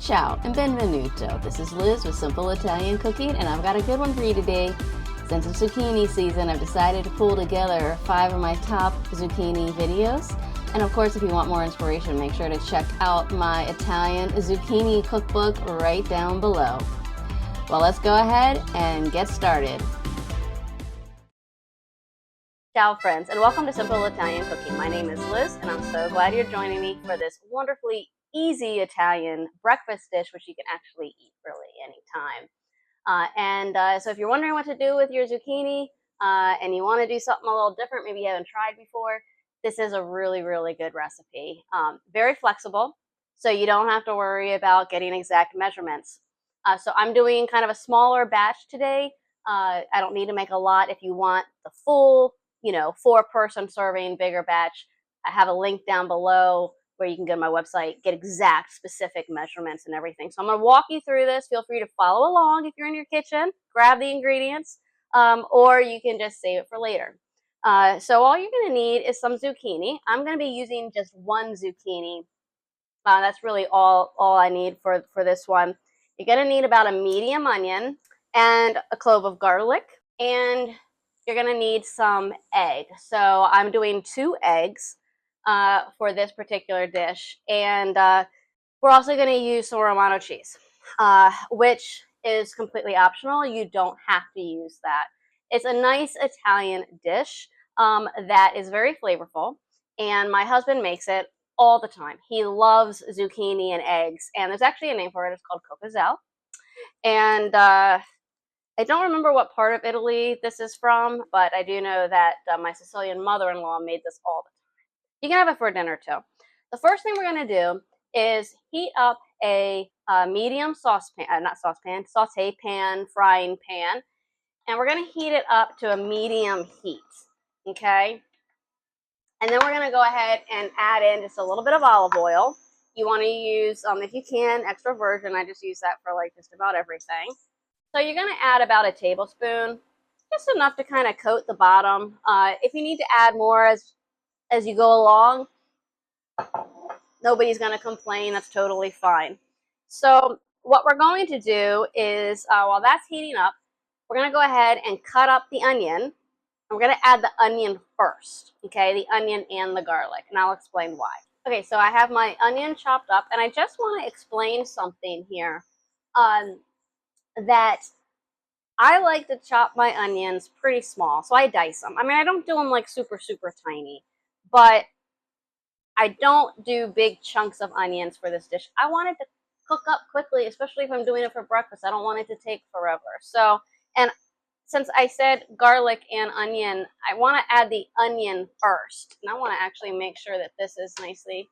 Ciao and benvenuto. This is Liz with Simple Italian Cooking, and I've got a good one for you today. Since it's zucchini season, I've decided to pull together 5 of my top zucchini videos. And of course, if you want more inspiration, make sure to check out my Italian zucchini cookbook right down below. Well, let's go ahead and get started. Ciao friends, and welcome to Simple Italian Cooking. My name is Liz, and I'm so glad you're joining me for this wonderfully easy Italian breakfast dish, which you can actually eat really anytime. So if you're wondering what to do with your zucchini and you want to do something a little different, maybe you haven't tried before, this is a really, really good recipe. Very flexible, so you don't have to worry about getting exact measurements. So I'm doing kind of a smaller batch today. I don't need to make a lot. If you want the full, 4-person serving bigger batch, I have a link down below where you can go to my website, get exact specific measurements and everything. So I'm going to walk you through this. Feel free to follow along if you're in your kitchen, grab the ingredients, or you can just save it for later. So all you're going to need is some zucchini. I'm going to be using just 1 zucchini. That's really all I need for this one. You're going to need about a medium onion and a clove of garlic, and you're going to need some egg. So I'm doing 2 eggs for this particular dish, and we're also going to use some Romano cheese, which is completely optional. You don't have to use that. It's a nice Italian dish that is very flavorful, and my husband makes it all the time. He loves zucchini and eggs, and there's actually a name for it. It's called coccosello, and I don't remember what part of Italy this is from, but I do know that my Sicilian mother-in-law made this all the time. You can have it for dinner too. The first thing we're going to do is heat up a medium saute pan, frying pan, and we're going to heat it up to a medium heat, okay? And then we're going to go ahead and add in just a little bit of olive oil. You want to use, if you can, extra virgin. I just use that for like just about everything. So you're going to add about a tablespoon, just enough to kind of coat the bottom. If you need to add more as you go along, nobody's going to complain. That's totally fine. So what we're going to do is, while that's heating up, we're going to go ahead and cut up the onion. And we're going to add the onion first, okay, the onion and the garlic, and I'll explain why. Okay, so I have my onion chopped up, and I just want to explain something here, that I like to chop my onions pretty small, so I dice them. I mean, I don't do them like super, super tiny, but I don't do big chunks of onions for this dish. I want it to cook up quickly, especially if I'm doing it for breakfast. I don't want it to take forever. So, and since I said garlic and onion, I want to add the onion first. And I want to actually make sure that this is nicely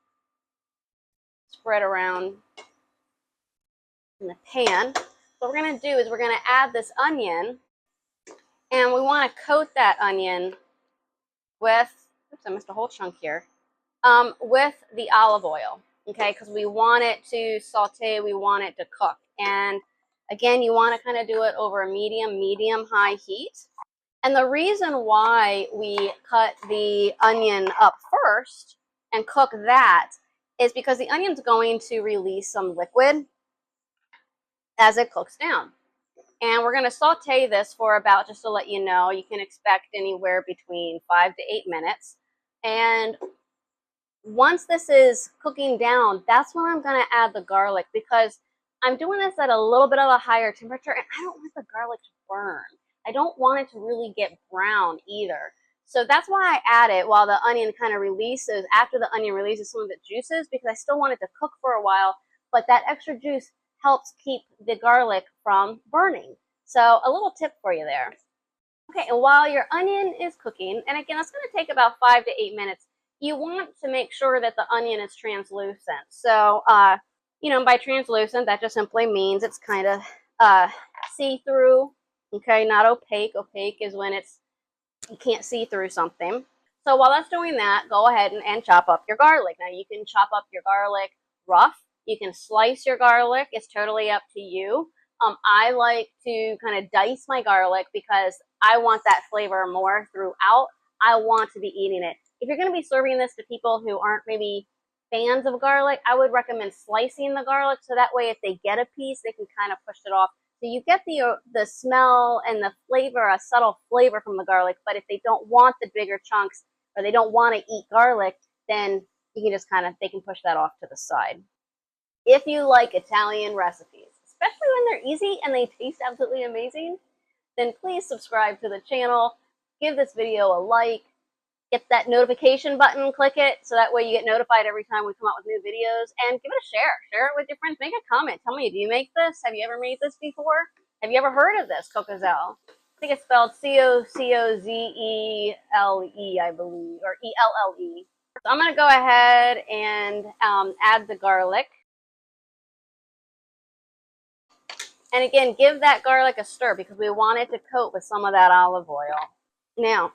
spread around in the pan. What we're going to do is we're going to add this onion, and we want to coat that onion with, oops, I missed a whole chunk here, with the olive oil, okay, because we want it to saute, we want it to cook. And again, you want to kind of do it over a medium-high heat. And the reason why we cut the onion up first and cook that is because the onion's going to release some liquid as it cooks down. And we're going to saute this for about, just to let you know, you can expect anywhere between 5 to 8 minutes. And once this is cooking down, that's when I'm going to add the garlic, because I'm doing this at a little bit of a higher temperature, and I don't want the garlic to burn. I don't want it to really get brown either. So that's why I add it while the onion kind of releases, after the onion releases some of its juices, because I still want it to cook for a while, but that extra juice helps keep the garlic from burning. So a little tip for you there. Okay, and while your onion is cooking, and again, it's going to take about 5 to 8 minutes, you want to make sure that the onion is translucent. So, by translucent, that just simply means it's kind of see-through, okay, not opaque. Opaque is when you can't see through something. So while that's doing that, go ahead and chop up your garlic. Now, you can chop up your garlic rough. You can slice your garlic. It's totally up to you. I like to kind of dice my garlic because I want that flavor more throughout. I want to be eating it. If you're going to be serving this to people who aren't maybe fans of garlic, I would recommend slicing the garlic so that way if they get a piece, they can kind of push it off. So you get the smell and the flavor, a subtle flavor from the garlic, but if they don't want the bigger chunks or they don't want to eat garlic, then you can just they can push that off to the side. If you like Italian recipes, especially when they're easy and they taste absolutely amazing, then please subscribe to the channel, give this video a like, get that notification button, click it, so that way you get notified every time we come out with new videos, and give it a share. Share it with your friends. Make a comment. Tell me, do you make this? Have you ever made this before? Have you ever heard of this, Cocozelle? I think it's spelled C-O-C-O-Z-E-L-E, I believe, or E-L-L-E. So I'm going to go ahead and add the garlic. And again, give that garlic a stir because we want it to coat with some of that olive oil. Now,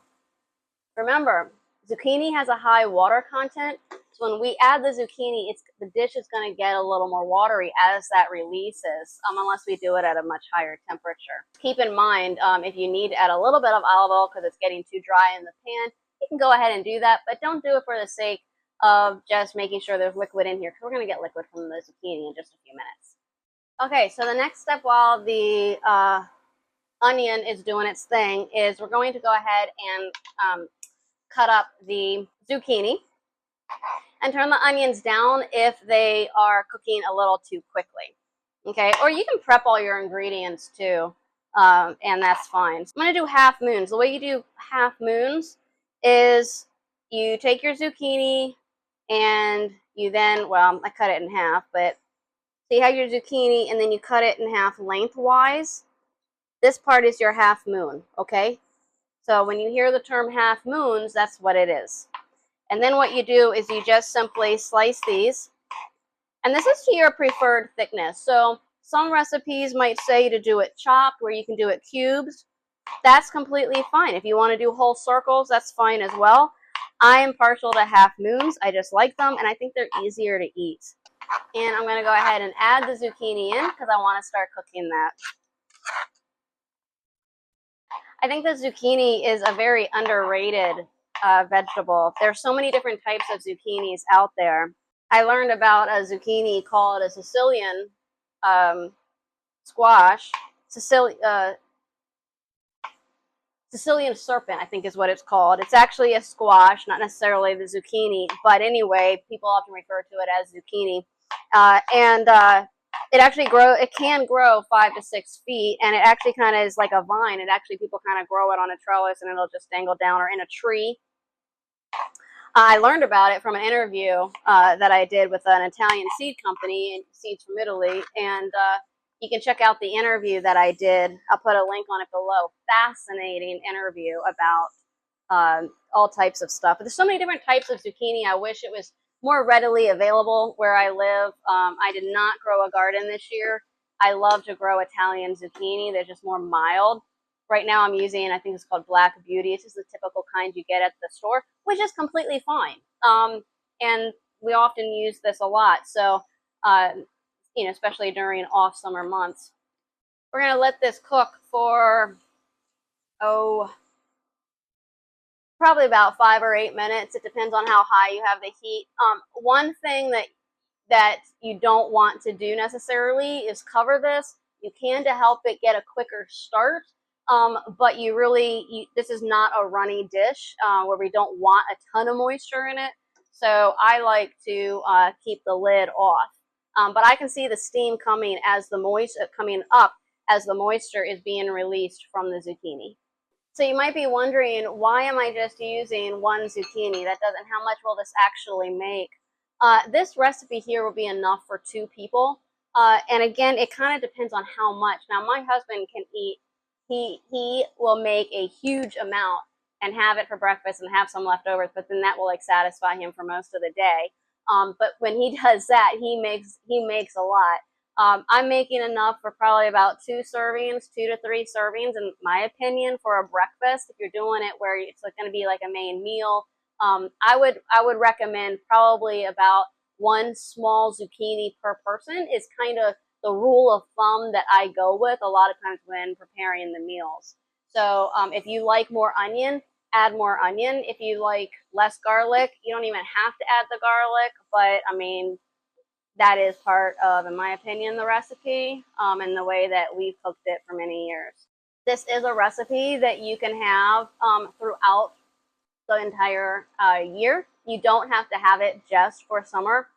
remember, zucchini has a high water content, so when we add the zucchini, the dish is going to get a little more watery as that releases, unless we do it at a much higher temperature. Keep in mind, if you need to add a little bit of olive oil because it's getting too dry in the pan, you can go ahead and do that, but don't do it for the sake of just making sure there's liquid in here, because we're going to get liquid from the zucchini in just a few minutes. Okay, so the next step while the onion is doing its thing is we're going to go ahead and cut up the zucchini and turn the onions down if they are cooking a little too quickly. Okay, or you can prep all your ingredients too, and that's fine. So I'm going to do half moons. The way you do half moons is you take your zucchini and you then, well, I cut it in half, but so you have your zucchini and then you cut it in half lengthwise. This part is your half moon, okay? So when you hear the term half moons, that's what it is. And then what you do is you just simply slice these. And this is to your preferred thickness. So some recipes might say to do it chopped, where you can do it cubes. That's completely fine. If you want to do whole circles, that's fine as well. I am partial to half moons. I just like them, and I think they're easier to eat. And I'm going to go ahead and add the zucchini in because I want to start cooking that. I think the zucchini is a very underrated vegetable. There's so many different types of zucchinis out there. I learned about a zucchini called a Sicilian squash. Sicilian serpent, I think is what it's called. It's actually a squash, not necessarily the zucchini, but anyway, people often refer to it as zucchini. It actually it can grow 5 to 6 feet, and it actually kind of is like a vine. People kind of grow it on a trellis and it'll just dangle down, or in a tree. I learned about it from an interview that I did with an Italian seed company, seeds from Italy, and you can check out the interview that I did. I'll put a link on it below. Fascinating interview about all types of stuff. But there's so many different types of zucchini. I wish it was more readily available where I live. I did not grow a garden this year. I love to grow Italian zucchini. They're just more mild. Right now I'm using, I think it's called Black Beauty. It's just the typical kind you get at the store, which is completely fine. And we often use this a lot. So, especially during off summer months. We're going to let this cook for, probably about 5 or 8 minutes. It depends on how high you have the heat. One thing that you don't want to do necessarily is cover this. You can to help it get a quicker start, but this is not a runny dish where we don't want a ton of moisture in it. So I like to keep the lid off. But I can see the steam coming coming up as the moisture is being released from the zucchini. So you might be wondering, why am I just using one zucchini? How much will this actually make? This recipe here will be enough for 2 people. And again, it kind of depends on how much. Now, my husband can eat, he will make a huge amount and have it for breakfast and have some leftovers, but then that will satisfy him for most of the day. But when he does that, he makes a lot. I'm making enough for probably about 2 to 3 servings, in my opinion, for a breakfast. If you're doing it where it's going to be like a main meal, I would recommend probably about 1 small zucchini per person is kind of the rule of thumb that I go with a lot of times when preparing the meals. So if you like more onion, add more onion. If you like less garlic, you don't even have to add the garlic, but I mean, that is part of, in my opinion, the recipe, and the way that we've cooked it for many years. This is a recipe that you can have throughout the entire year. You don't have to have it just for summer,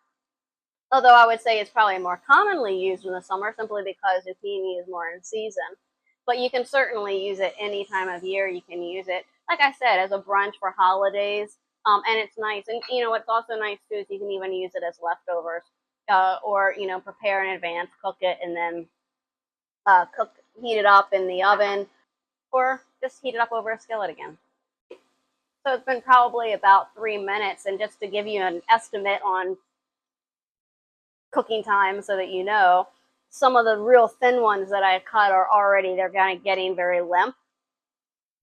although I would say it's probably more commonly used in the summer simply because zucchini is more in season. But you can certainly use it any time of year. You can use it, like I said, as a brunch for holidays, and it's nice. And you know what's also nice too is you can even use it as leftovers, or you know, prepare in advance, cook it, and then heat it up in the oven, or just heat it up over a skillet again. So it's been probably about 3 minutes, and just to give you an estimate on cooking time so that you know, some of the real thin ones that I cut are already, they're kind of getting very limp.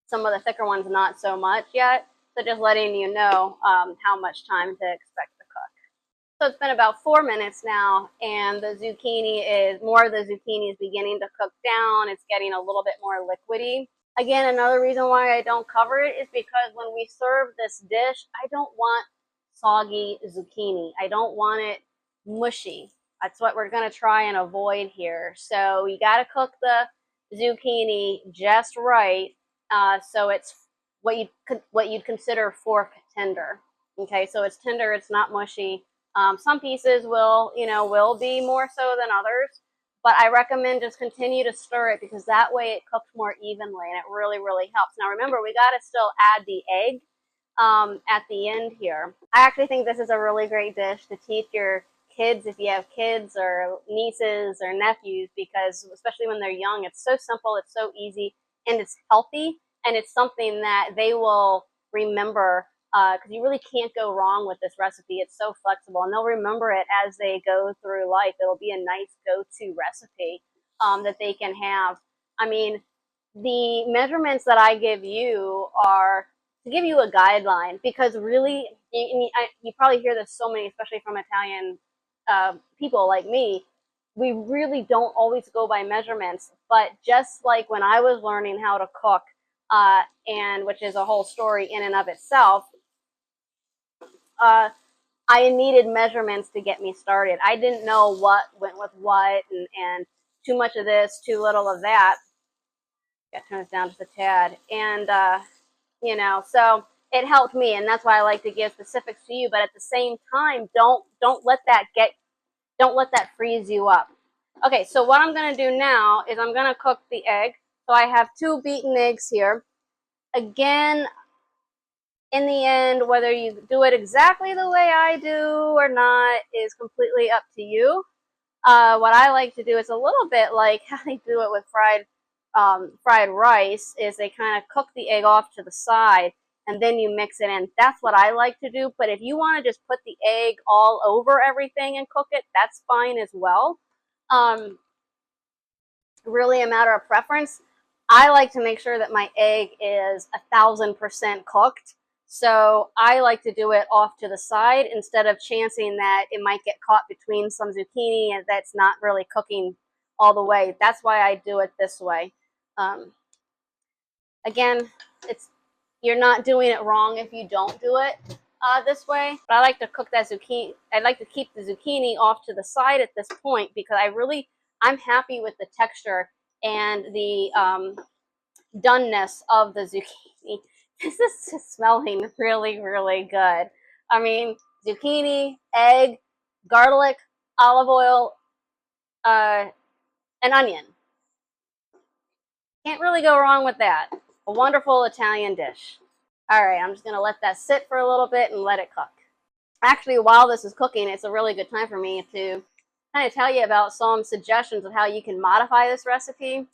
Some of the thicker ones not so much yet. So just letting you know how much time to expect to cook. So it's been about 4 minutes now, and the zucchini is, more of the zucchini is beginning to cook down. It's getting a little bit more liquidy. Again, another reason why I don't cover it is because when we serve this dish, I don't want soggy zucchini. I don't want it mushy. That's what we're going to try and avoid here. So you got to cook the zucchini just right, so it's what you'd consider fork tender. Okay, so it's tender, it's not mushy. Some pieces will be more so than others, but I recommend just continue to stir it because that way it cooks more evenly, and it really, really helps. Now remember, we got to still add the egg at the end here. I actually think this is a really great dish to teach your kids, if you have kids or nieces or nephews, because especially when they're young, it's so simple, it's so easy, and it's healthy, and it's something that they will remember, because you really can't go wrong with this recipe. It's so flexible, and they'll remember it as they go through life. It'll be a nice go-to recipe that they can have. I mean, the measurements that I give you are to give you a guideline, because really, you probably hear this so many, especially from Italian people like me, we really don't always go by measurements. But just like when I was learning how to cook, and which is a whole story in and of itself, I needed measurements to get me started. I didn't know what went with what, and too much of this, too little of that. Got to turn this down just a tad, and so it helped me, and that's why I like to give specifics to you. But at the same time, don't let that freeze you up. Okay, so what I'm going to do now is I'm going to cook the egg. So I have 2 beaten eggs here. Again, in the end, whether you do it exactly the way I do or not is completely up to you. What I like to do is a little bit like how they do it with fried rice, is they kind of cook the egg off to the side and then you mix it in. That's what I like to do. But if you want to just put the egg all over everything and cook it, that's fine as well. Really a matter of preference. I like to make sure that my egg is 1,000% cooked. So I like to do it off to the side instead of chancing that it might get caught between some zucchini and that's not really cooking all the way. That's why I do it this way. Again, you're not doing it wrong if you don't do it this way. But I like to cook that zucchini. I like to keep the zucchini off to the side at this point because I'm happy with the texture and the doneness of the zucchini. This is just smelling really, really good. I mean, zucchini, egg, garlic, olive oil, and onion. Can't really go wrong with that. A wonderful Italian dish. All right, I'm just going to let that sit for a little bit and let it cook. Actually, while this is cooking, it's a really good time for me to kind of tell you about some suggestions of how you can modify this recipe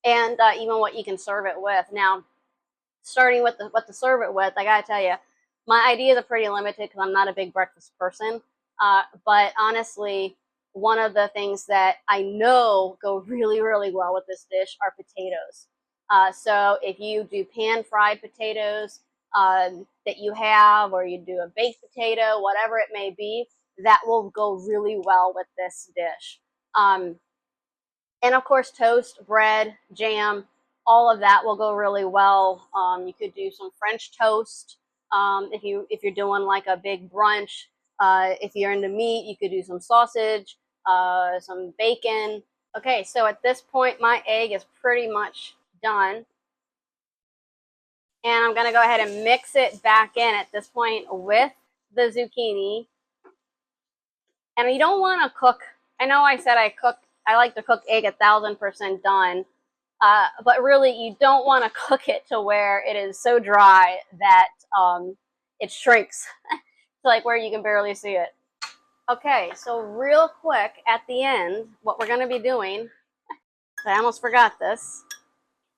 and even what you can serve it with. Now, starting with what to serve it with, I got to tell you, my ideas are pretty limited because I'm not a big breakfast person. But honestly, one of the things that I know go really, really well with this dish are potatoes. So if you do pan-fried potatoes that you have, or you do a baked potato, whatever it may be, that will go really well with this dish. And of course, toast, bread, jam, all of that will go really well. You could do some French toast if you're doing like a big brunch. If you're into meat, you could do some sausage, some bacon. Okay, so at this point, my egg is pretty much done. And I'm going to go ahead and mix it back in at this point with the zucchini. And you don't want to cook. I know I said I like to cook egg 1000% done. But really, you don't want to cook it to where it is so dry that it shrinks to like where you can barely see it. Okay, so real quick at the end, what we're going to be doing, I almost forgot this,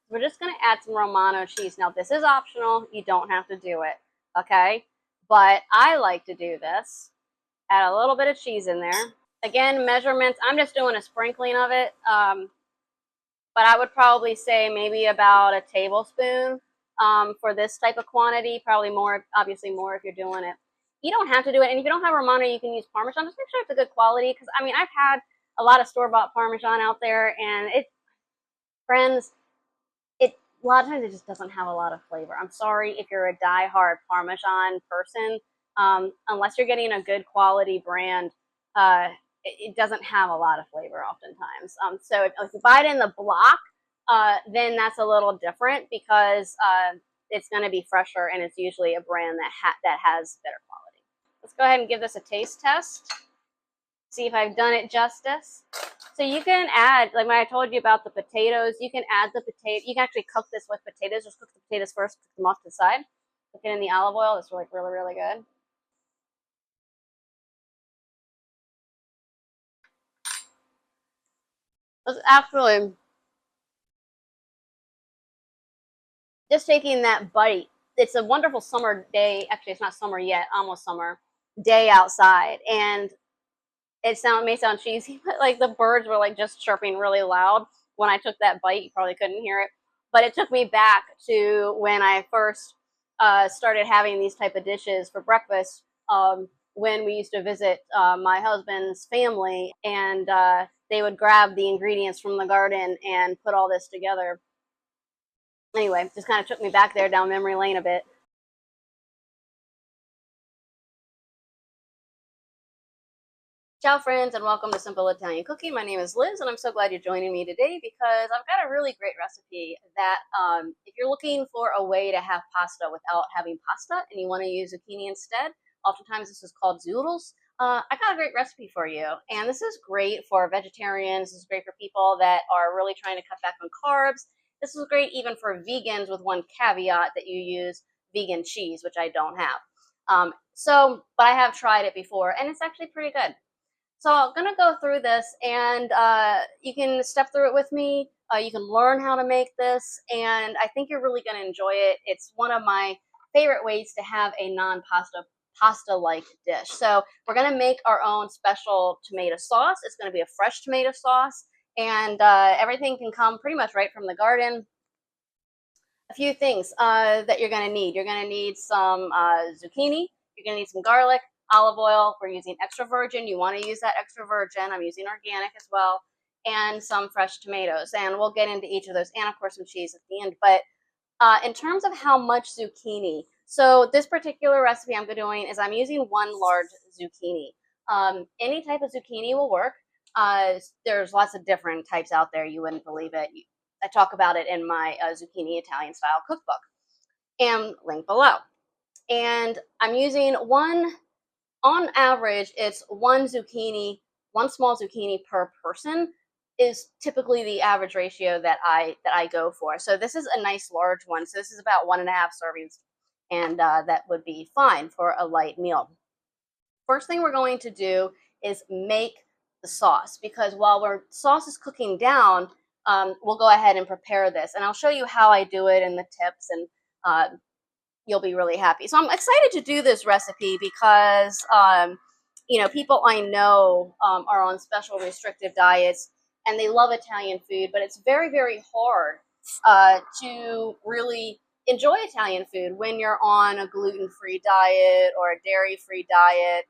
we're just going to add some Romano cheese. Now, this is optional. You don't have to do it, okay? But I like to do this. Add a little bit of cheese in there. Again, measurements, I'm just doing a sprinkling of it. But I would probably say maybe about a tablespoon for this type of quantity. Probably more, obviously more if you're doing it. You don't have to do it. And if you don't have Romano, you can use Parmesan. Just make sure it's a good quality. Because, I mean, I've had a lot of store-bought Parmesan out there. And friends, a lot of times it just doesn't have a lot of flavor. I'm sorry if you're a die-hard Parmesan person. Unless you're getting a good quality brand, it doesn't have a lot of flavor oftentimes. So if you buy it in the block, then that's a little different because it's going to be fresher and it's usually a brand that has better quality. Let's go ahead and give this a taste test. See if I've done it justice. So you can add, like when I told you about the potatoes, you can add the potato. You can actually cook this with potatoes. Just cook the potatoes first, cook them off to the side. Cook it in the olive oil. It's like really, really good. It's actually just taking that bite. It's a wonderful summer day. Actually, it's not summer yet, almost summer day outside. And may sound cheesy, but like the birds were like just chirping really loud when I took that bite. You probably couldn't hear it, but it took me back to when I first started having these type of dishes for breakfast. When we used to visit my husband's family, and they would grab the ingredients from the garden and put all this together. Anyway, just kind of took me back there down memory lane a bit. Ciao friends, and welcome to Simple Italian Cooking. My name is Liz and I'm so glad you're joining me today because I've got a really great recipe that if you're looking for a way to have pasta without having pasta and you want to use zucchini instead, oftentimes this is called zoodles. I got a great recipe for you, and this is great for vegetarians. This is great for people that are really trying to cut back on carbs. This is great even for vegans, with one caveat that you use vegan cheese, which I don't have. But I have tried it before and it's actually pretty good. So I'm going to go through this, and you can step through it with me. You can learn how to make this, and I think you're really going to enjoy it. It's one of my favorite ways to have a pasta-like dish. So we're going to make our own special tomato sauce. It's going to be a fresh tomato sauce, and everything can come pretty much right from the garden. A few things that you're going to need. You're going to need some zucchini. You're going to need some garlic, olive oil. We're using extra virgin. You want to use that extra virgin. I'm using organic as well. And some fresh tomatoes. And we'll get into each of those. And, of course, some cheese at the end. But in terms of how much zucchini, so this particular recipe I'm doing is I'm using one large zucchini. Any type of zucchini will work. There's lots of different types out there. You wouldn't believe it. I talk about it in my zucchini Italian style cookbook, and link below. And I'm using on average, it's one small zucchini per person is typically the average ratio that I go for. So this is a nice large one. So this is about 1.5 servings, and that would be fine for a light meal. First thing we're going to do is make the sauce, because while sauce is cooking down, we'll go ahead and prepare this, and I'll show you how I do it and the tips, and you'll be really happy. So I'm excited to do this recipe because people I know are on special restrictive diets and they love Italian food, but it's very, very hard to really enjoy Italian food when you're on a gluten-free diet or a dairy-free diet.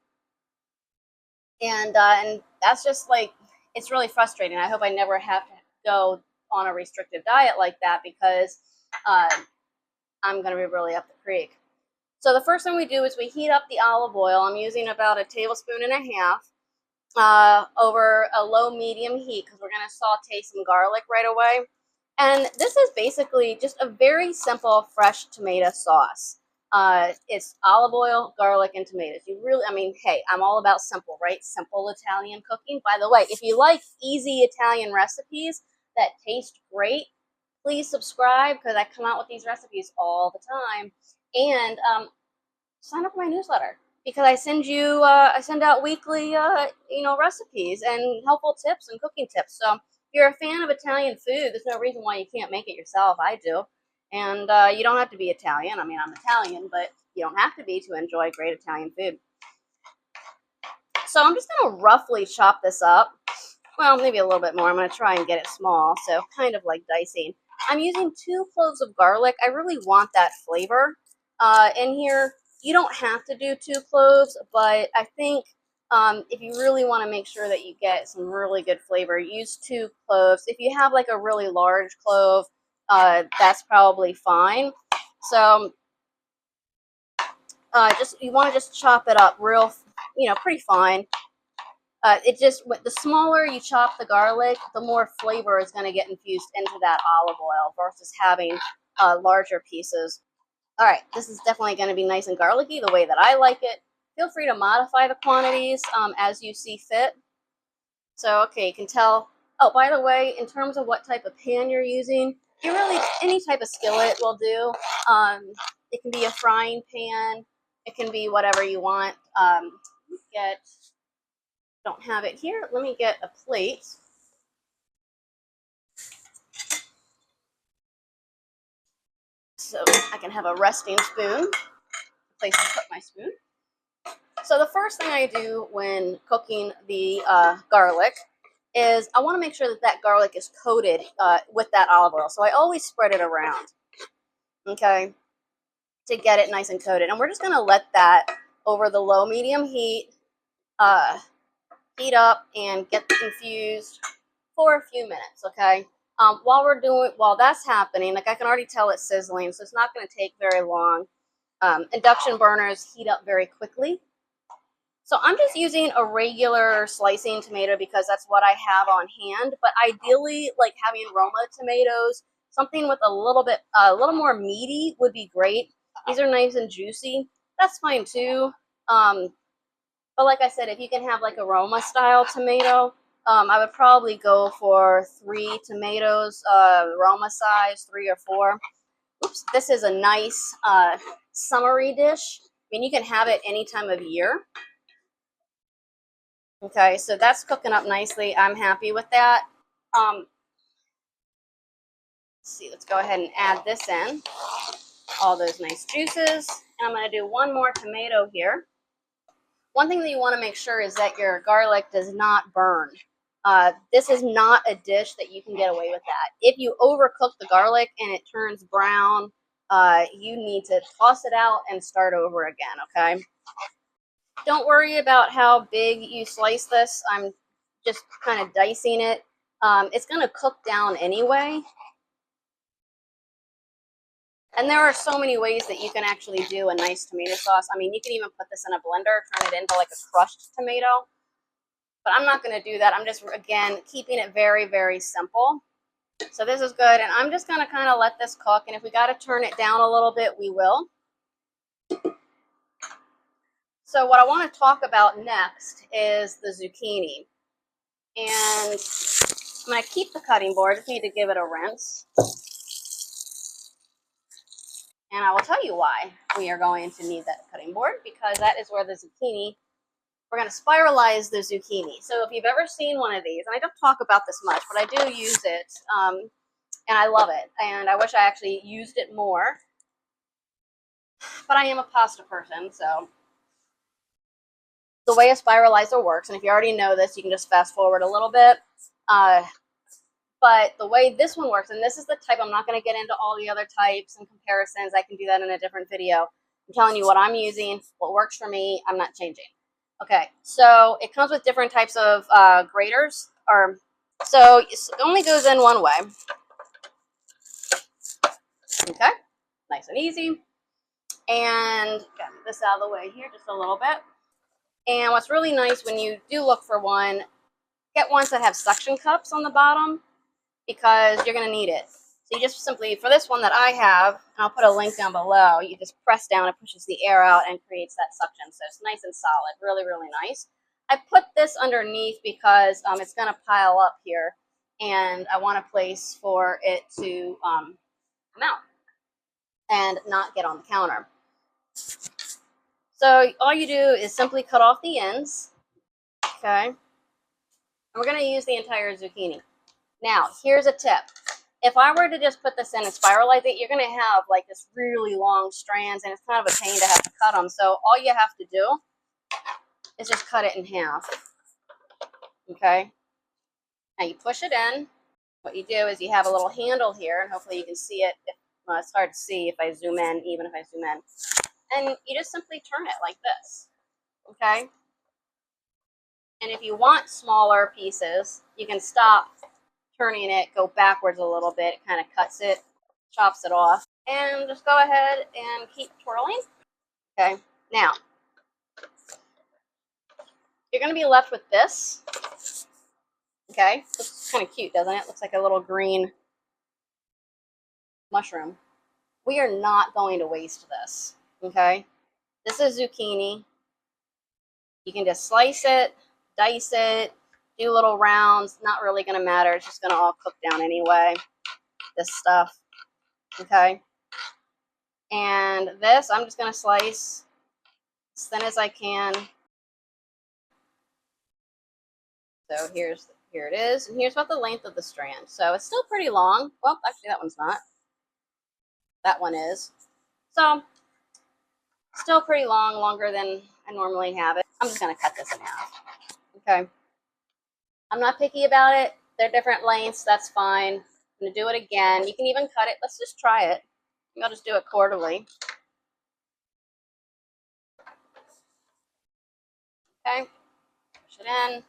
And that's just like, it's really frustrating. I hope I never have to go on a restrictive diet like that because I'm going to be really up the creek. So the first thing we do is we heat up the olive oil. I'm using about 1.5 tablespoons over a low-medium heat because we're going to saute some garlic right away. And this is basically just a very simple fresh tomato sauce. It's olive oil, garlic, and tomatoes. You really, I mean, hey, I'm all about simple, right? Simple Italian cooking. By the way, if you like easy Italian recipes that taste great, please subscribe because I come out with these recipes all the time. And sign up for my newsletter because I send out weekly, recipes and helpful tips and cooking tips. So if you're a fan of Italian food, there's no reason why you can't make it yourself. I do. And you don't have to be Italian. I mean, I'm Italian, but you don't have to be to enjoy great Italian food. So I'm just going to roughly chop this up. Well, maybe a little bit more. I'm going to try and get it small, so kind of like dicing. I'm using 2 cloves of garlic. I really want that flavor in here. You don't have to do 2 cloves, but I think if you really want to make sure that you get some really good flavor, use 2 cloves. If you have like a really large clove, that's probably fine. So you want to just chop it up real, pretty fine. The smaller you chop the garlic, the more flavor is going to get infused into that olive oil versus having larger pieces. All right, this is definitely going to be nice and garlicky the way that I like it. Feel free to modify the quantities as you see fit. So, okay, you can tell. Oh, by the way, in terms of what type of pan you're using, any type of skillet will do. It can be a frying pan. It can be whatever you want. Don't have it here. Let me get a plate. So I can have a resting spoon, place to put my spoon. So the first thing I do when cooking the garlic is I want to make sure that that garlic is coated with that olive oil. So I always spread it around, okay, to get it nice and coated. And we're just going to let that over the low-medium heat heat up and get infused for a few minutes, okay? While that's happening, like I can already tell it's sizzling, so it's not going to take very long. Induction burners heat up very quickly. So I'm just using a regular slicing tomato because that's what I have on hand. But ideally, like having Roma tomatoes, something with a little more meaty would be great. These are nice and juicy. That's fine too. But like I said, if you can have like a Roma style tomato, I would probably go for 3 tomatoes, Roma size, 3 or 4. Oops, this is a nice summery dish. I mean, you can have it any time of year. Okay, so that's cooking up nicely. I'm happy with that. Let's see, let's go ahead and add this in. All those nice juices. And I'm going to do 1 more tomato here. One thing that you want to make sure is that your garlic does not burn. This is not a dish that you can get away with that. If you overcook the garlic and it turns brown, you need to toss it out and start over again, okay? Don't worry about how big you slice this. I'm just kind of dicing it. It's going to cook down anyway. And there are so many ways that you can actually do a nice tomato sauce. I mean, you can even put this in a blender, turn it into like a crushed tomato. But I'm not going to do that. I'm just, again, keeping it very, very simple. So this is good. And I'm just going to kind of let this cook. And if we got to turn it down a little bit, we will. So what I want to talk about next is the zucchini. And I'm going to keep the cutting board. Just need to give it a rinse. And I will tell you why we are going to need that cutting board, because that is where the zucchini, we're going to spiralize the zucchini. So if you've ever seen one of these, and I don't talk about this much, but I do use it, and I love it. And I wish I actually used it more. But I am a pasta person, so the way a spiralizer works, and if you already know this, you can just fast forward a little bit. But the way this one works, and this is the type, I'm not going to get into all the other types and comparisons. I can do that in a different video. I'm telling you what I'm using, what works for me. I'm not changing. Okay, so it comes with different types of graters. So it only goes in one way. Okay, nice and easy. And get this out of the way here just a little bit. And what's really nice when you do look for one, get ones that have suction cups on the bottom because you're going to need it. So you just simply, for this one that I have, and I'll put a link down below, you just press down, it pushes the air out and creates that suction. So it's nice and solid, really, really nice. I put this underneath because it's going to pile up here, and I want a place for it to come out and not get on the counter. So all you do is simply cut off the ends, okay? And we're going to use the entire zucchini. Now, here's a tip. If I were to just put this in and spiralize it, you're going to have like this really long strands, and it's kind of a pain to have to cut them. So all you have to do is just cut it in half, okay? Now you push it in. What you do is you have a little handle here, and hopefully you can see it. Well, it's hard to see if I zoom in, even if I zoom in. And you just simply turn it like this, okay? And if you want smaller pieces, you can stop turning it, go backwards a little bit. It kind of cuts it, chops it off. And just go ahead and keep twirling. Okay, now, you're going to be left with this. Okay, looks kind of cute, doesn't it? Looks like a little green mushroom. We are not going to waste this, okay? This is zucchini. You can just slice it, dice it, do little rounds. Not really going to matter. It's just going to all cook down anyway, this stuff, okay? And this, I'm just going to slice as thin as I can. So here it is, and here's about the length of the strand. So it's still pretty long. Well, actually that one's not. That one is. So still pretty long, longer than I normally have it. I'm just going to cut this in half. Okay. I'm not picky about it. They're different lengths. That's fine. I'm going to do it again. You can even cut it. Let's just try it. I'll just do it quarterly. Okay. Push it in.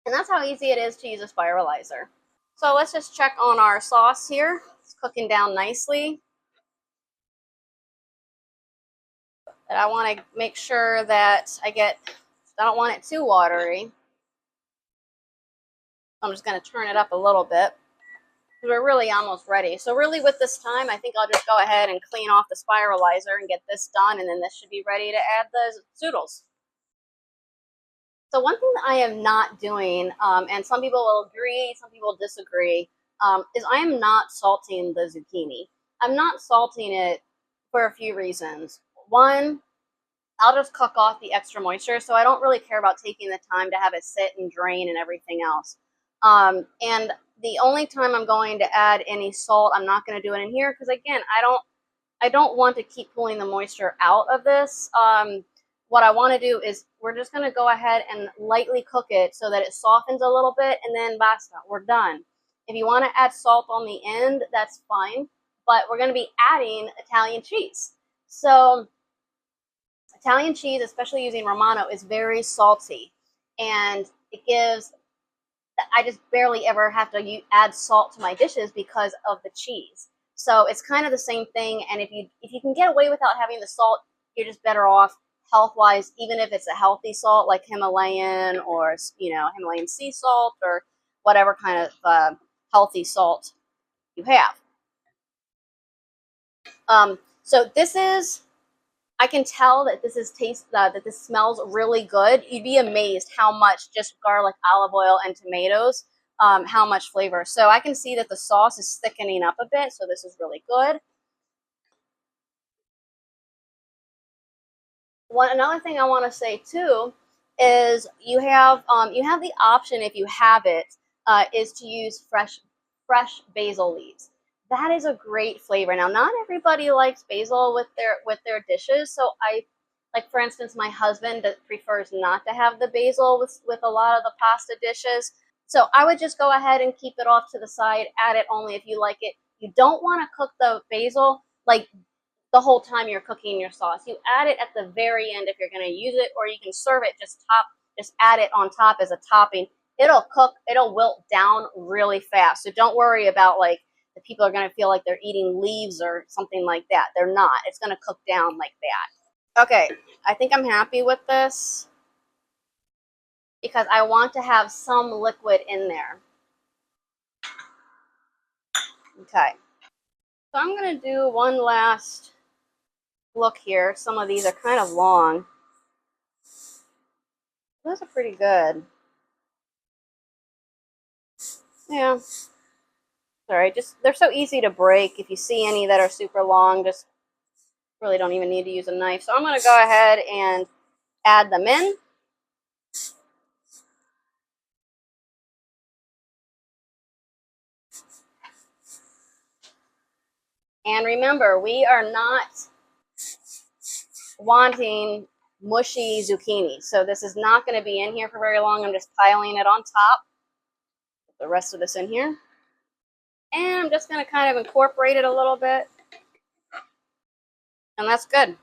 And that's how easy it is to use a spiralizer. So let's just check on our sauce here. It's cooking down nicely. But I want to make sure that I don't want it too watery. I'm just going to turn it up a little bit. We're really almost ready. So really with this time, I think I'll just go ahead and clean off the spiralizer and get this done, and then this should be ready to add the zoodles. So one thing that I am not doing, and some people will agree, some people disagree, is I am not salting the zucchini. I'm not salting it for a few reasons. One, I'll just cook off the extra moisture, so I don't really care about taking the time to have it sit and drain and everything else. And the only time I'm going to add any salt, I'm not going to do it in here because, again, I don't want to keep pulling the moisture out of this. What I want to do is we're just going to go ahead and lightly cook it so that it softens a little bit, and then basta, we're done. If you want to add salt on the end, that's fine, but we're going to be adding Italian cheese. So Italian cheese, especially using Romano, is very salty, and it gives, I just barely ever have to add salt to my dishes because of the cheese. So it's kind of the same thing, and if you can get away without having the salt, you're just better off health-wise, even if it's a healthy salt like Himalayan or, Himalayan sea salt or whatever kind of healthy salt you have. So this is, I can tell that this is that this smells really good. You'd be amazed how much just garlic, olive oil, and tomatoes, how much flavor. So I can see that the sauce is thickening up a bit, so this is really good. Another thing I want to say too is you have the option, if you have it, is to use fresh basil leaves. That is a great flavor. Now, not everybody likes basil with their dishes, so like, for instance, my husband prefers not to have the basil with a lot of the pasta dishes. So I would just go ahead and keep it off to the side. Add it only if you like it. You don't want to cook the basil like the whole time you're cooking your sauce. You add it at the very end if you're going to use it, or you can serve it just add it on top as a topping. It'll cook, it'll wilt down really fast. So don't worry about like the people are going to feel like they're eating leaves or something like that. They're not. It's going to cook down like that. Okay, I think I'm happy with this because I want to have some liquid in there. Okay, so I'm going to do one last look here. Some of these are kind of long. Those are pretty good. Yeah. Sorry, just they're so easy to break. If you see any that are super long, just really don't even need to use a knife. So I'm going to go ahead and add them in. And remember, we are not wanting mushy zucchini. So this is not going to be in here for very long. I'm just piling it on top. Put the rest of this in here. And I'm just going to kind of incorporate it a little bit. And that's good. I'm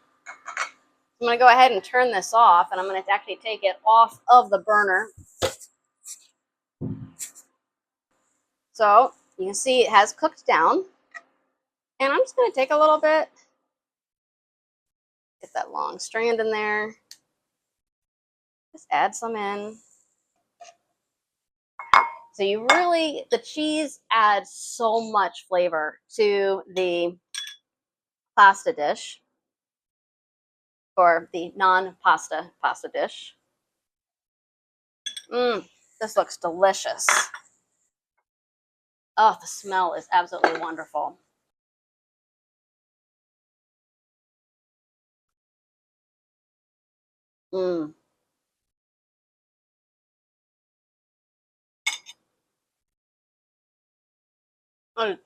going to go ahead and turn this off, and I'm going to actually take it off of the burner. So you can see it has cooked down. And I'm just going to take a little bit, get that long strand in there, just add some in. So the cheese adds so much flavor to the pasta dish, or the non-pasta pasta dish. This looks delicious. Oh, the smell is absolutely wonderful. Oh,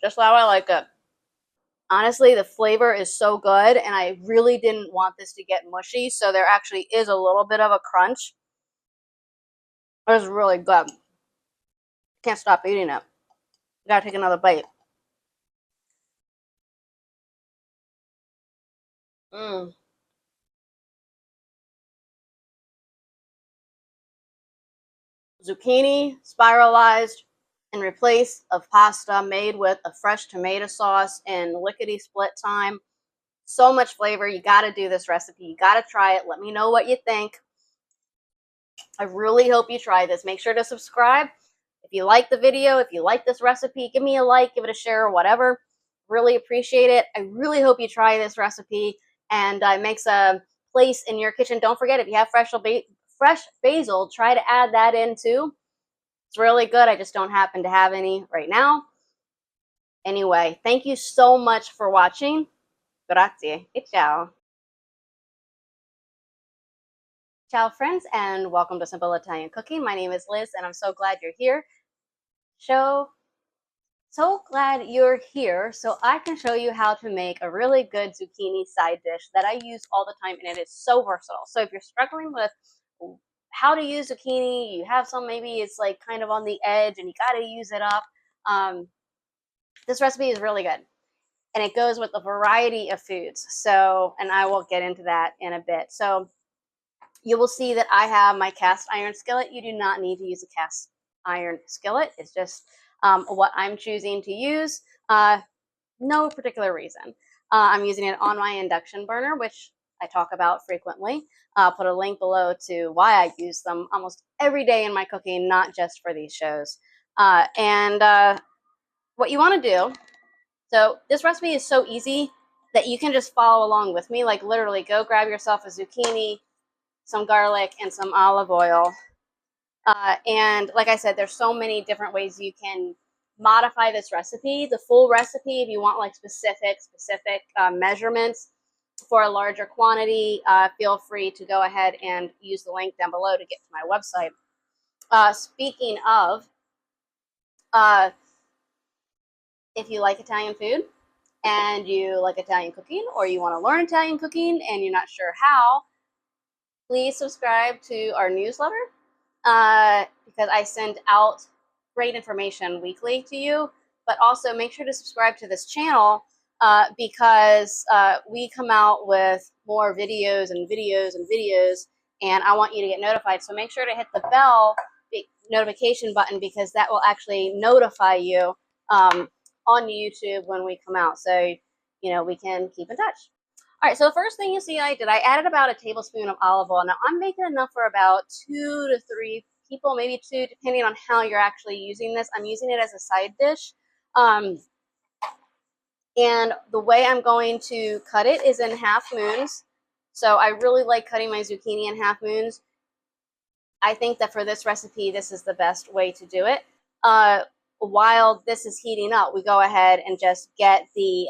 just how I like it. Honestly, the flavor is so good, and I really didn't want this to get mushy, so there actually is a little bit of a crunch. It was really good. Can't stop eating it. Gotta take another bite. Zucchini spiralized in replace of pasta made with a fresh tomato sauce in lickety split time. So much flavor. You got to do this recipe. You got to try it. Let me know what you think. I really hope you try this. Make sure to subscribe. If you like the video, if you like this recipe, give me a like, give it a share, or whatever. Really appreciate it. I really hope you try this recipe and it makes a place in your kitchen. Don't forget, if you have fresh basil, try to add that in too. It's really good. I just don't happen to have any right now. Anyway, thank you so much for watching. Grazie e ciao. Ciao, friends, and welcome to Simple Italian Cooking. My name is Liz, and I'm so glad you're here. So glad you're here so I can show you how to make a really good zucchini side dish that I use all the time, and it is so versatile. So if you're struggling with how to use zucchini, you have some, maybe it's like kind of on the edge and you got to use it up, this recipe is really good. And it goes with a variety of foods. So, and I will get into that in a bit. So you will see that I have my cast iron skillet. You do not need to use a cast iron skillet. It's just what I'm choosing to use. No particular reason. I'm using it on my induction burner, which I talk about frequently. I'll put a link below to why I use them almost every day in my cooking, not just for these shows. What you want to do, so this recipe is so easy that you can just follow along with me. Like literally go grab yourself a zucchini, some garlic, and some olive oil. And like I said, there's so many different ways you can modify this recipe. The full recipe, if you want like specific measurements, for a larger quantity, feel free to go ahead and use the link down below to get to my website. Speaking of, if you like Italian food and you like Italian cooking, or you want to learn Italian cooking and you're not sure how, please subscribe to our newsletter, because I send out great information weekly to you. But also make sure to subscribe to this channel, because we come out with more videos and videos and videos, and I want you to get notified. So make sure to hit the bell notification button, because that will actually notify you on YouTube when we come out, so we can keep in touch. All right, so the first thing you see I did, I added about a tablespoon of olive oil. Now I'm making enough for about 2 to 3 people, maybe 2, depending on how you're actually using this. I'm using it as a side dish. And the way I'm going to cut it is in half moons. So I really like cutting my zucchini in half moons. I think that for this recipe, this is the best way to do it. While this is heating up, we go ahead and just get the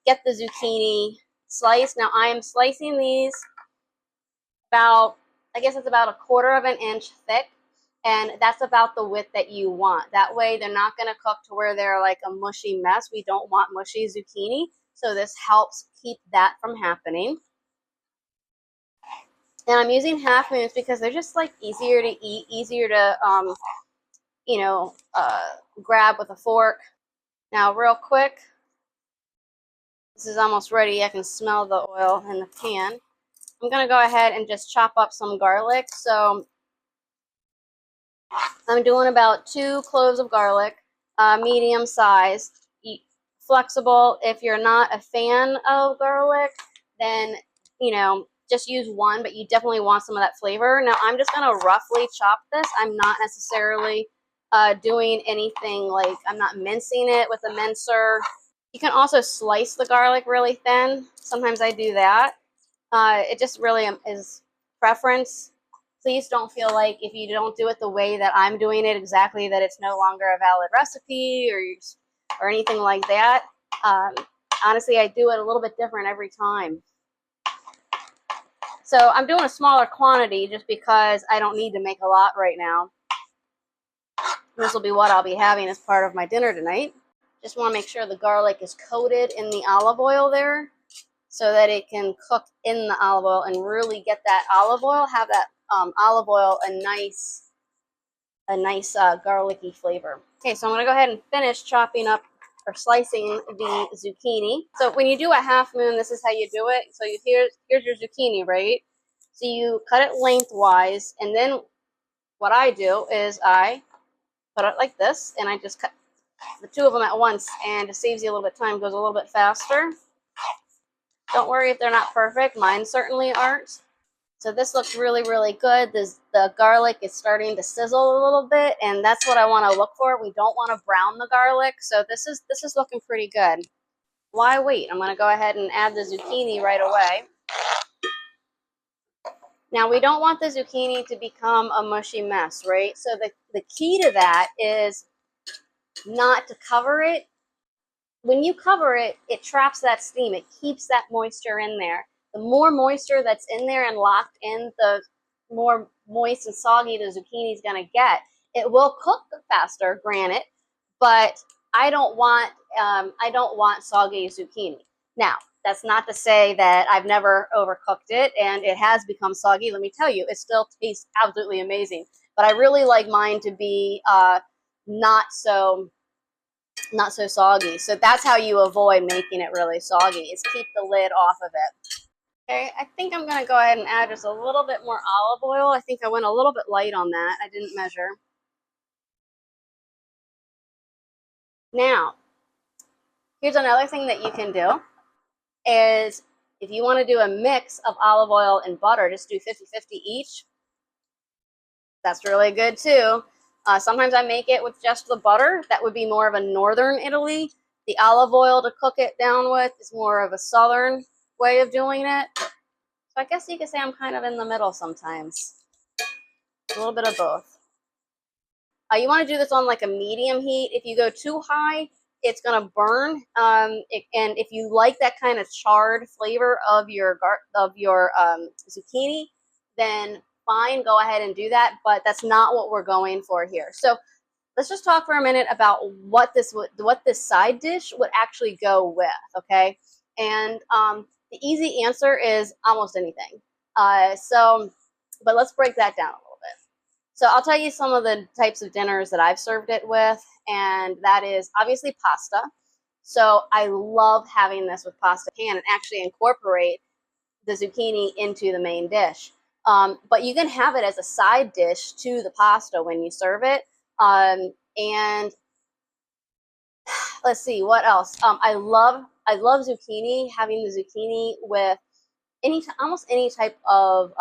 zucchini sliced. Now I am slicing these about, I guess it's about 1/4 of an inch thick, and that's about the width that you want. That way they're not going to cook to where they're like a mushy mess. We don't want mushy zucchini, so this helps keep that from happening. And I'm using half moons because they're just like easier to eat, easier to grab with a fork. Now real quick, this is almost ready. I can smell the oil in the pan. I'm going to go ahead and just chop up some garlic. So I'm doing about 2 cloves of garlic, medium size. Flexible. If you're not a fan of garlic, then just use 1, but you definitely want some of that flavor. Now I'm just going to roughly chop this. I'm not necessarily doing anything, like I'm not mincing it with a mincer. You can also slice the garlic really thin. Sometimes I do that. It just really is preference. Please don't feel like if you don't do it the way that I'm doing it exactly, that it's no longer a valid recipe or anything like that. Honestly, I do it a little bit different every time. So I'm doing a smaller quantity just because I don't need to make a lot right now. This will be what I'll be having as part of my dinner tonight. Just want to make sure the garlic is coated in the olive oil there, so that it can cook in the olive oil and really get that olive oil, have that olive oil a nice garlicky flavor. Okay, so I'm going to go ahead and finish chopping up or slicing the zucchini. So when you do a half moon, this is how you do it. So here's your zucchini, right? So you cut it lengthwise, and then what I do is I put it like this, and I just cut the 2 of them at once, and it saves you a little bit of time, goes a little bit faster. Don't worry if they're not perfect. Mine certainly aren't. So this looks really, really good. The garlic is starting to sizzle a little bit, and that's what I want to look for. We don't want to brown the garlic, so this is looking pretty good. Why wait? I'm going to go ahead and add the zucchini right away. Now we don't want the zucchini to become a mushy mess, right? So the key to that is not to cover it. When you cover it, it traps that steam. It keeps that moisture in there. The more moisture that's in there and locked in, the more moist and soggy the zucchini is going to get. It will cook faster, granted, but I don't want soggy zucchini. Now, that's not to say that I've never overcooked it and it has become soggy. Let me tell you, it still tastes absolutely amazing. But I really like mine to be not so soggy. So that's how you avoid making it really soggy, is keep the lid off of it. Okay, I think I'm going to go ahead and add just a little bit more olive oil. I think I went a little bit light on that. I didn't measure. Now, here's another thing that you can do, is if you want to do a mix of olive oil and butter, just do 50-50 each. That's really good too. Sometimes I make it with just the butter. That would be more of a northern Italy. The olive oil to cook it down with is more of a southern way of doing it. So I guess you could say I'm kind of in the middle sometimes. A little bit of both. You want to do this on like a medium heat. If you go too high, it's gonna burn. And if you like that kind of charred flavor of your zucchini, then fine, go ahead and do that. But that's not what we're going for here. So let's just talk for a minute about what this side dish would actually go with. Okay, and the easy answer is almost anything. But let's break that down a little bit. So I'll tell you some of the types of dinners that I've served it with, and that is obviously pasta. So I love having this with pasta can and actually incorporate the zucchini into the main dish. But you can have it as a side dish to the pasta when you serve it. And let's see what else. I love zucchini. Having the zucchini with almost any type of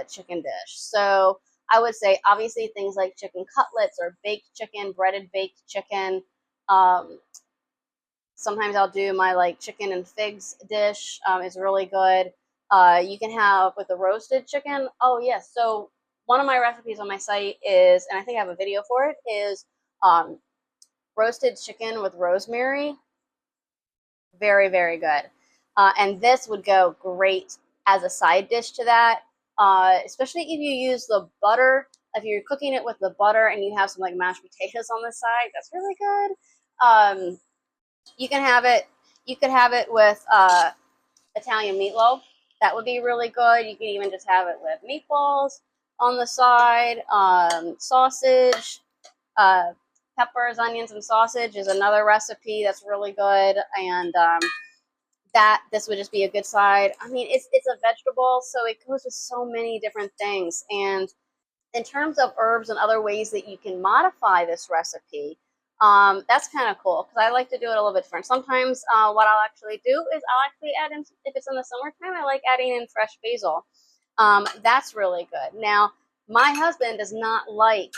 chicken dish. So I would say obviously things like chicken cutlets or baked chicken, breaded baked chicken. Sometimes I'll do my like chicken and figs dish. Is really good. You can have with the roasted chicken. Oh yes. So one of my recipes on my site is, and I think I have a video for it, is roasted chicken with rosemary. Very, very good. And this would go great as a side dish to that, especially if you use the butter. If you're cooking it with the butter and you have some like mashed potatoes on the side, that's really good. You can have it. You could have it with Italian meatloaf. That would be really good. You could even just have it with meatballs on the side. Sausage, peppers, onions, and sausage is another recipe that's really good. And this would just be a good side. I mean, it's a vegetable, so it goes with so many different things. And in terms of herbs and other ways that you can modify this recipe, that's kind of cool because I like to do it a little bit different. Sometimes what I'll actually do is I'll actually add in, if it's in the summertime, I like adding in fresh basil. That's really good. Now, my husband does not like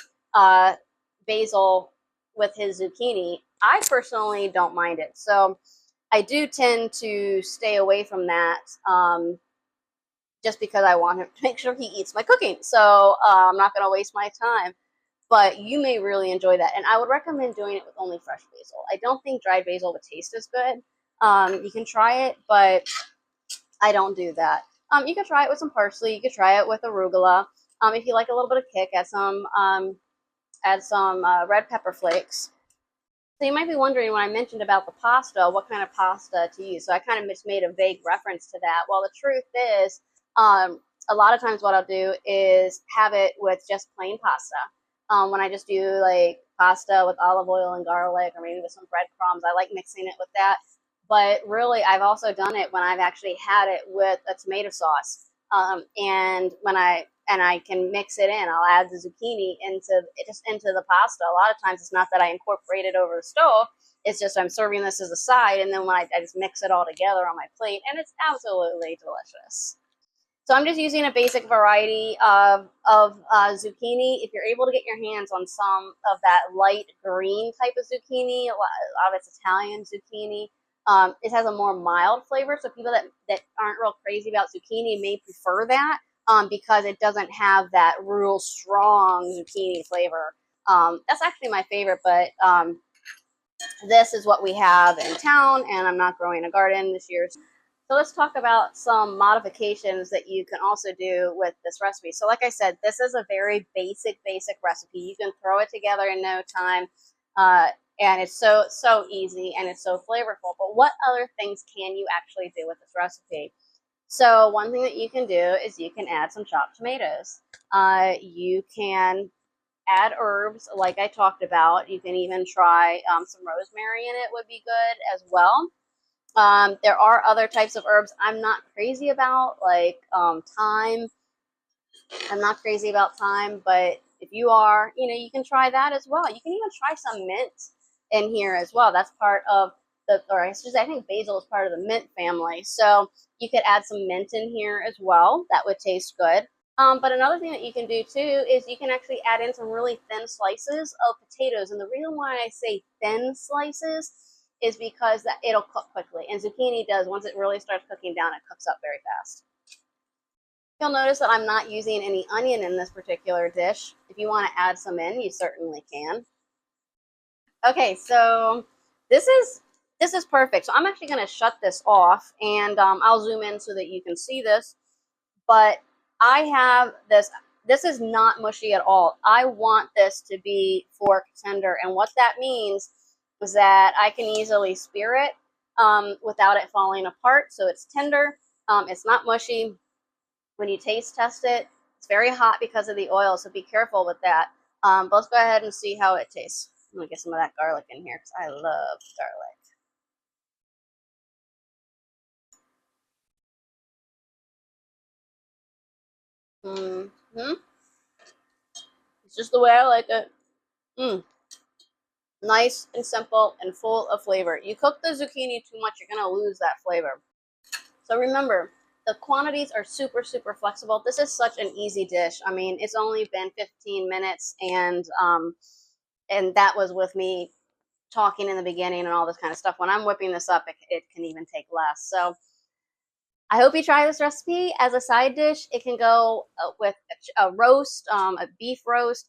basil with his zucchini. I personally don't mind it. So I do tend to stay away from that just because I want him to make sure he eats my cooking. So I'm not going to waste my time. But you may really enjoy that. And I would recommend doing it with only fresh basil. I don't think dried basil would taste as good. You can try it, but I don't do that. You could try it with some parsley. You could try it with arugula. If you like a little bit of kick, add some red pepper flakes. So you might be wondering when I mentioned about the pasta, what kind of pasta to use. So I kind of just made a vague reference to that. Well, the truth is, a lot of times what I'll do is have it with just plain pasta. When I just do like pasta with olive oil and garlic, or maybe with some breadcrumbs, I like mixing it with that. But really, I've also done it when I've actually had it with a tomato sauce. And I can mix it in. I'll add the zucchini into the pasta. A lot of times it's not that I incorporate it over the stove. It's just I'm serving this as a side, and then when I just mix it all together on my plate, and it's absolutely delicious. So I'm just using a basic variety of zucchini. If you're able to get your hands on some of that light green type of zucchini, a lot of it's Italian zucchini. It has a more mild flavor, so people that aren't real crazy about zucchini may prefer that because it doesn't have that real strong zucchini flavor. That's actually my favorite, but this is what we have in town, and I'm not growing a garden this year. So let's talk about some modifications that you can also do with this recipe. So like I said, this is a very basic recipe. You can throw it together in no time. And it's so easy and it's so flavorful. But what other things can you actually do with this recipe? So one thing that you can do is you can add some chopped tomatoes. You can add herbs like I talked about. You can even try some rosemary in it would be good as well. There are other types of herbs I'm not crazy about, like thyme. I'm not crazy about thyme, but if you are, you can try that as well. You can even try some mint in here as well. That's part of I think basil is part of the mint family. So you could add some mint in here as well. That would taste good. But another thing that you can do too is you can actually add in some really thin slices of potatoes. And the reason why I say thin slices is because it'll cook quickly. And zucchini does, once it really starts cooking down, it cooks up very fast. You'll notice that I'm not using any onion in this particular dish. If you want to add some in, you certainly can. Okay, so This is perfect. So I'm actually going to shut this off, and I'll zoom in so that you can see this. But I have this. This is not mushy at all. I want this to be fork tender, and what that means is that I can easily spear it without it falling apart. So it's tender. It's not mushy. When you taste test it, it's very hot because of the oil, so be careful with that. But let's go ahead and see how it tastes. I'm gonna get some of that garlic in here because I love garlic. It's just the way I like it. Nice and simple and full of flavor. You cook the zucchini too much, you're gonna lose that flavor. So remember, the quantities are super, super flexible. This is such an easy dish. I mean, it's only been 15 minutes, and that was with me talking in the beginning and all this kind of stuff. When I'm whipping this up, it can even take less. So I hope you try this recipe as a side dish. It can go with a roast, a beef roast,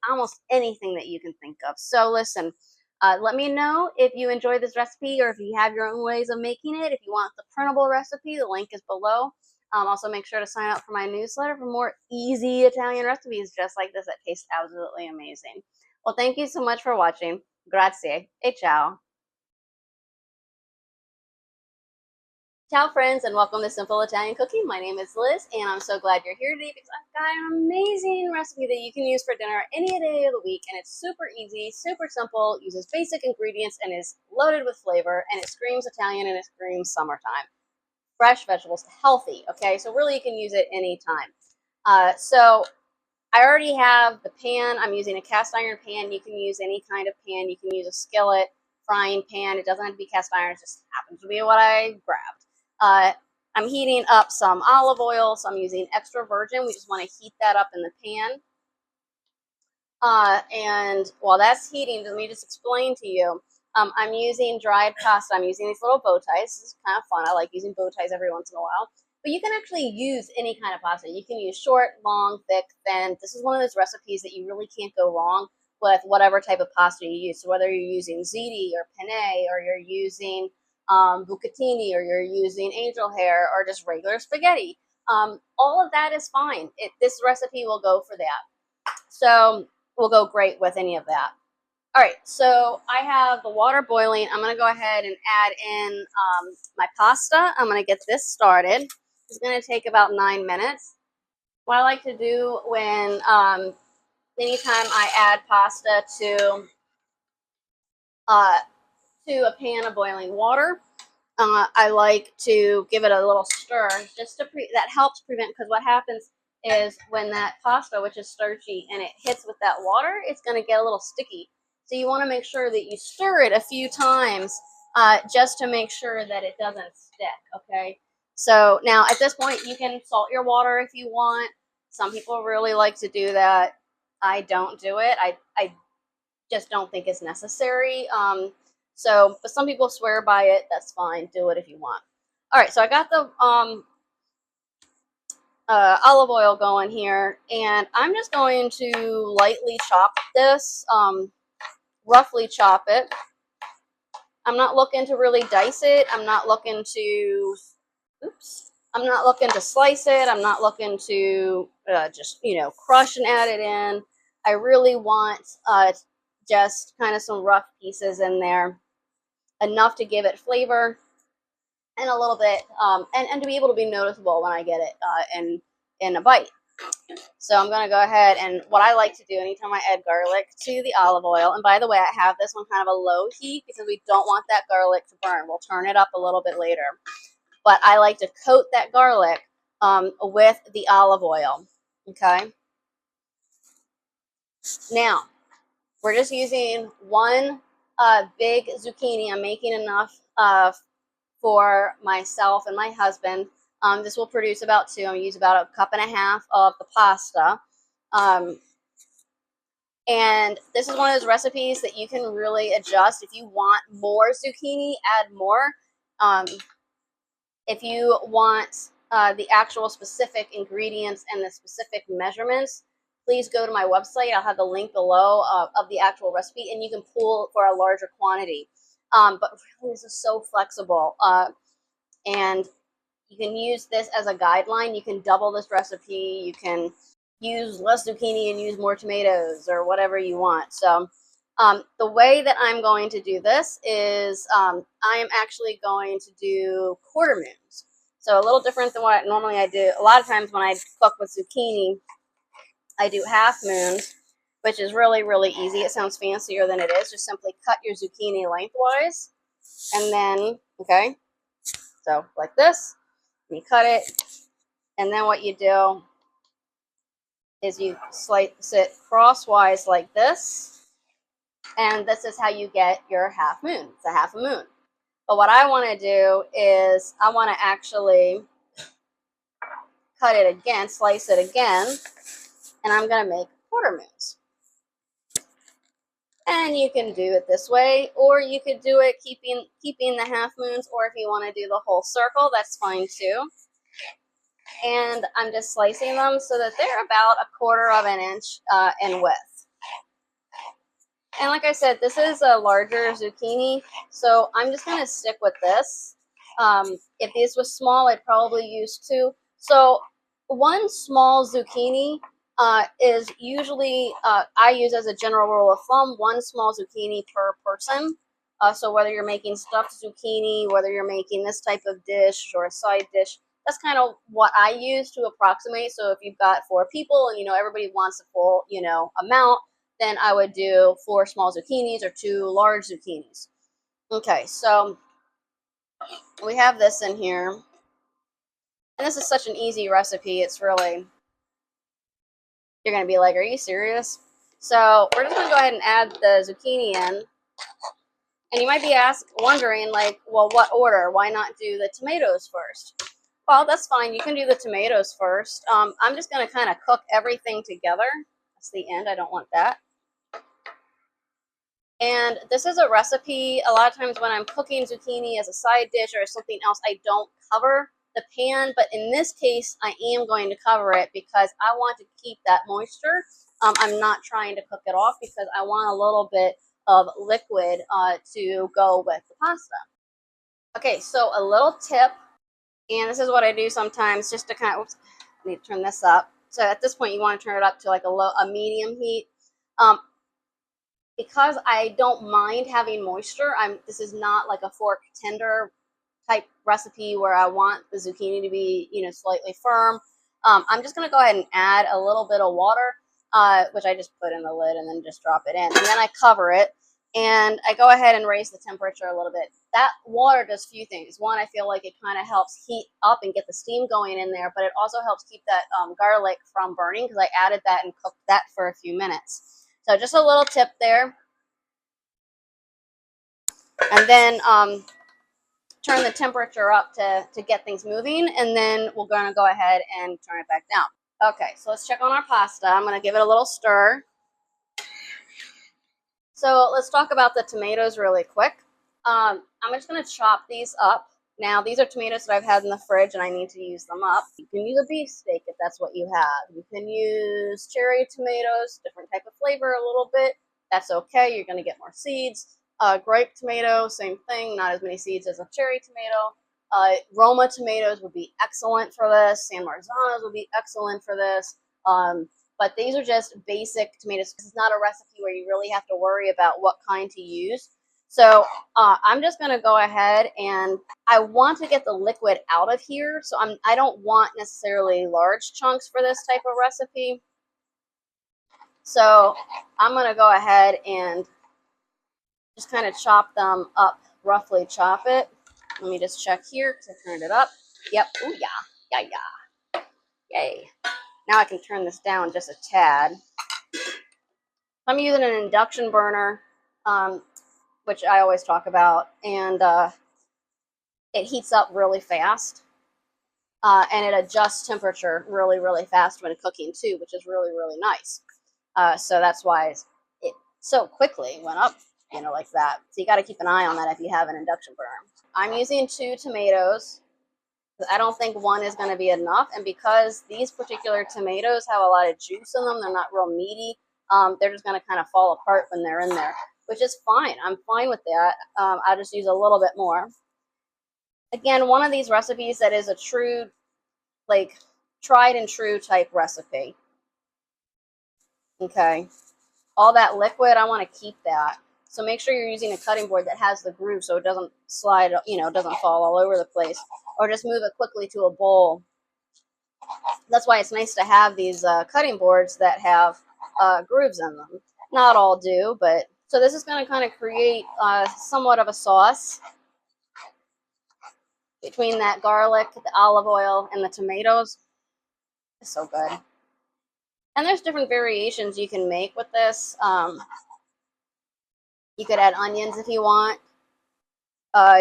almost anything that you can think of. So listen, let me know if you enjoy this recipe or if you have your own ways of making it. If you want the printable recipe, the link is below. Also, make sure to sign up for my newsletter for more easy Italian recipes just like this that taste absolutely amazing. Well, thank you so much for watching. Grazie e ciao. Ciao friends, and welcome to Simple Italian Cooking. My name is Liz, and I'm so glad you're here today because I've got an amazing recipe that you can use for dinner any day of the week, and it's super easy, super simple, uses basic ingredients, and is loaded with flavor, and it screams Italian and it screams summertime. Fresh vegetables, healthy, okay? So really you can use it anytime. So I already have the pan. I'm using a cast iron pan. You can use any kind of pan. You can use a skillet, frying pan. It doesn't have to be cast iron. It just happens to be what I grabbed. I'm heating up some olive oil, so I'm using extra virgin. We just want to heat that up in the pan. And while that's heating, let me just explain to you. I'm using dried pasta. I'm using these little bow ties. This is kind of fun. I like using bow ties every once in a while. But you can actually use any kind of pasta. You can use short, long, thick, thin. This is one of those recipes that you really can't go wrong with whatever type of pasta you use. So whether you're using ziti or penne, or you're using bucatini, or you're using angel hair, or just regular spaghetti, all of that is fine. This recipe will go for that. So will go great with any of that. All right, so I have the water boiling. I'm going to go ahead and add in my pasta. I'm going to get this started. It's going to take about 9 minutes. What I like to do when anytime I add pasta to a pan of boiling water, I like to give it a little stir just to that helps prevent, because what happens is when that pasta, which is starchy, and it hits with that water, it's going to get a little sticky. So you want to make sure that you stir it a few times just to make sure that it doesn't stick, okay? So now at this point, you can salt your water if you want. Some people really like to do that. I don't do it. I just don't think it's necessary. But some people swear by it. That's fine. Do it if you want. All right, so I got the olive oil going here, and I'm just going to lightly chop this, roughly chop it. I'm not looking to really dice it. I'm not looking to, I'm not looking to slice it. I'm not looking to just, crush and add it in. I really want just kind of some rough pieces in there, enough to give it flavor and a little bit, and to be able to be noticeable when I get it in a bite. So I'm going to go ahead, and what I like to do anytime I add garlic to the olive oil, and by the way, I have this one kind of a low heat because we don't want that garlic to burn. We'll turn it up a little bit later. But I like to coat that garlic with the olive oil, okay? Now, we're just using one big zucchini. I'm making enough for myself and my husband. This will produce about 2. I'm going to use about 1.5 cups of the pasta. And this is one of those recipes that you can really adjust. If you want more zucchini, add more. If you want the actual specific ingredients and the specific measurements, please go to my website. I'll have the link below of the actual recipe, and you can pull for a larger quantity. But really, this is so flexible. And you can use this as a guideline. You can double this recipe. You can use less zucchini and use more tomatoes or whatever you want. So the way that I'm going to do this is I am actually going to do quarter moons. So a little different than what normally I do. A lot of times when I cook with zucchini, I do half moons, which is really, really easy. It sounds fancier than it is. Just simply cut your zucchini lengthwise. And then, okay, so like this, you cut it. And then what you do is you slice it crosswise like this. And this is how you get your half moon. It's a half a moon. But what I want to do is I want to actually cut it again, slice it again, and I'm going to make quarter moons. And you can do it this way, or you could do it keeping the half moons, or if you want to do the whole circle, that's fine too. And I'm just slicing them so that they're about 1/4 of an inch in width. And like I said, this is a larger zucchini, so I'm just going to stick with this. If these was small, I'd probably use 2. So 1 small zucchini is usually, I use as a general rule of thumb, 1 small zucchini per person. So whether you're making stuffed zucchini, whether you're making this type of dish or a side dish, that's kind of what I use to approximate. So if you've got 4 people and, everybody wants a full, amount, then I would do 4 small zucchinis or 2 large zucchinis. Okay, so we have this in here. And this is such an easy recipe. It's really, you're going to be like, are you serious? So we're just going to go ahead and add the zucchini in. And you might be wondering, like, well, what order? Why not do the tomatoes first? Well, that's fine. You can do the tomatoes first. I'm just going to kind of cook everything together. That's the end. I don't want that. And this is a recipe. A lot of times when I'm cooking zucchini as a side dish or something else, I don't cover the pan. But in this case, I am going to cover it because I want to keep that moisture. I'm not trying to cook it off because I want a little bit of liquid to go with the pasta. Okay, so a little tip, and this is what I do sometimes just to kind of, oops, I need to turn this up. So at this point, you want to turn it up to like a medium heat. Because I don't mind having moisture, this is not like a fork tender type recipe where I want the zucchini to be, slightly firm. I'm just going to go ahead and add a little bit of water, which I just put in the lid and then just drop it in. And then I cover it, and I go ahead and raise the temperature a little bit. That water does a few things. One, I feel like it kind of helps heat up and get the steam going in there, but it also helps keep that garlic from burning because I added that and cooked that for a few minutes. So just a little tip there. And then turn the temperature up to get things moving. And then we're going to go ahead and turn it back down. Okay, so let's check on our pasta. I'm going to give it a little stir. So let's talk about the tomatoes really quick. I'm just going to chop these up. Now, these are tomatoes that I've had in the fridge and I need to use them up. You can use a beefsteak if that's what you have. You can use cherry tomatoes, different type of flavor a little bit. That's okay. You're going to get more seeds. Grape tomato, same thing. Not as many seeds as a cherry tomato. Roma tomatoes would be excellent for this. San Marzanos would be excellent for this. But these are just basic tomatoes. This is not a recipe where you really have to worry about what kind to use. So I'm just going to go ahead, and I want to get the liquid out of here. So I don't want necessarily large chunks for this type of recipe. So I'm going to go ahead and just kind of chop them up, roughly chop it. Let me just check here because I turned it up. Yep. Ooh, yeah. Yay. Now I can turn this down just a tad. I'm using an induction burner, which I always talk about, and it heats up really fast, and it adjusts temperature really, really fast when cooking too, which is really, really nice. So that's why it so quickly went up, like that. So you got to keep an eye on that if you have an induction burner. I'm using 2 tomatoes. I don't think 1 is going to be enough, and because these particular tomatoes have a lot of juice in them, they're not real meaty. They're just going to kind of fall apart when they're in there. which is fine. I'm fine with that. I'll just use a little bit more. Again, one of these recipes that is a true, like, tried and true type recipe. Okay. All that liquid, I want to keep that. So make sure you're using a cutting board that has the groove so it doesn't slide, doesn't fall all over the place. Or just move it quickly to a bowl. That's why it's nice to have these cutting boards that have grooves in them. Not all do, but... So this is going to kind of create somewhat of a sauce between that garlic, the olive oil, and the tomatoes. It's so good. And there's different variations you can make with this. You could add onions if you want.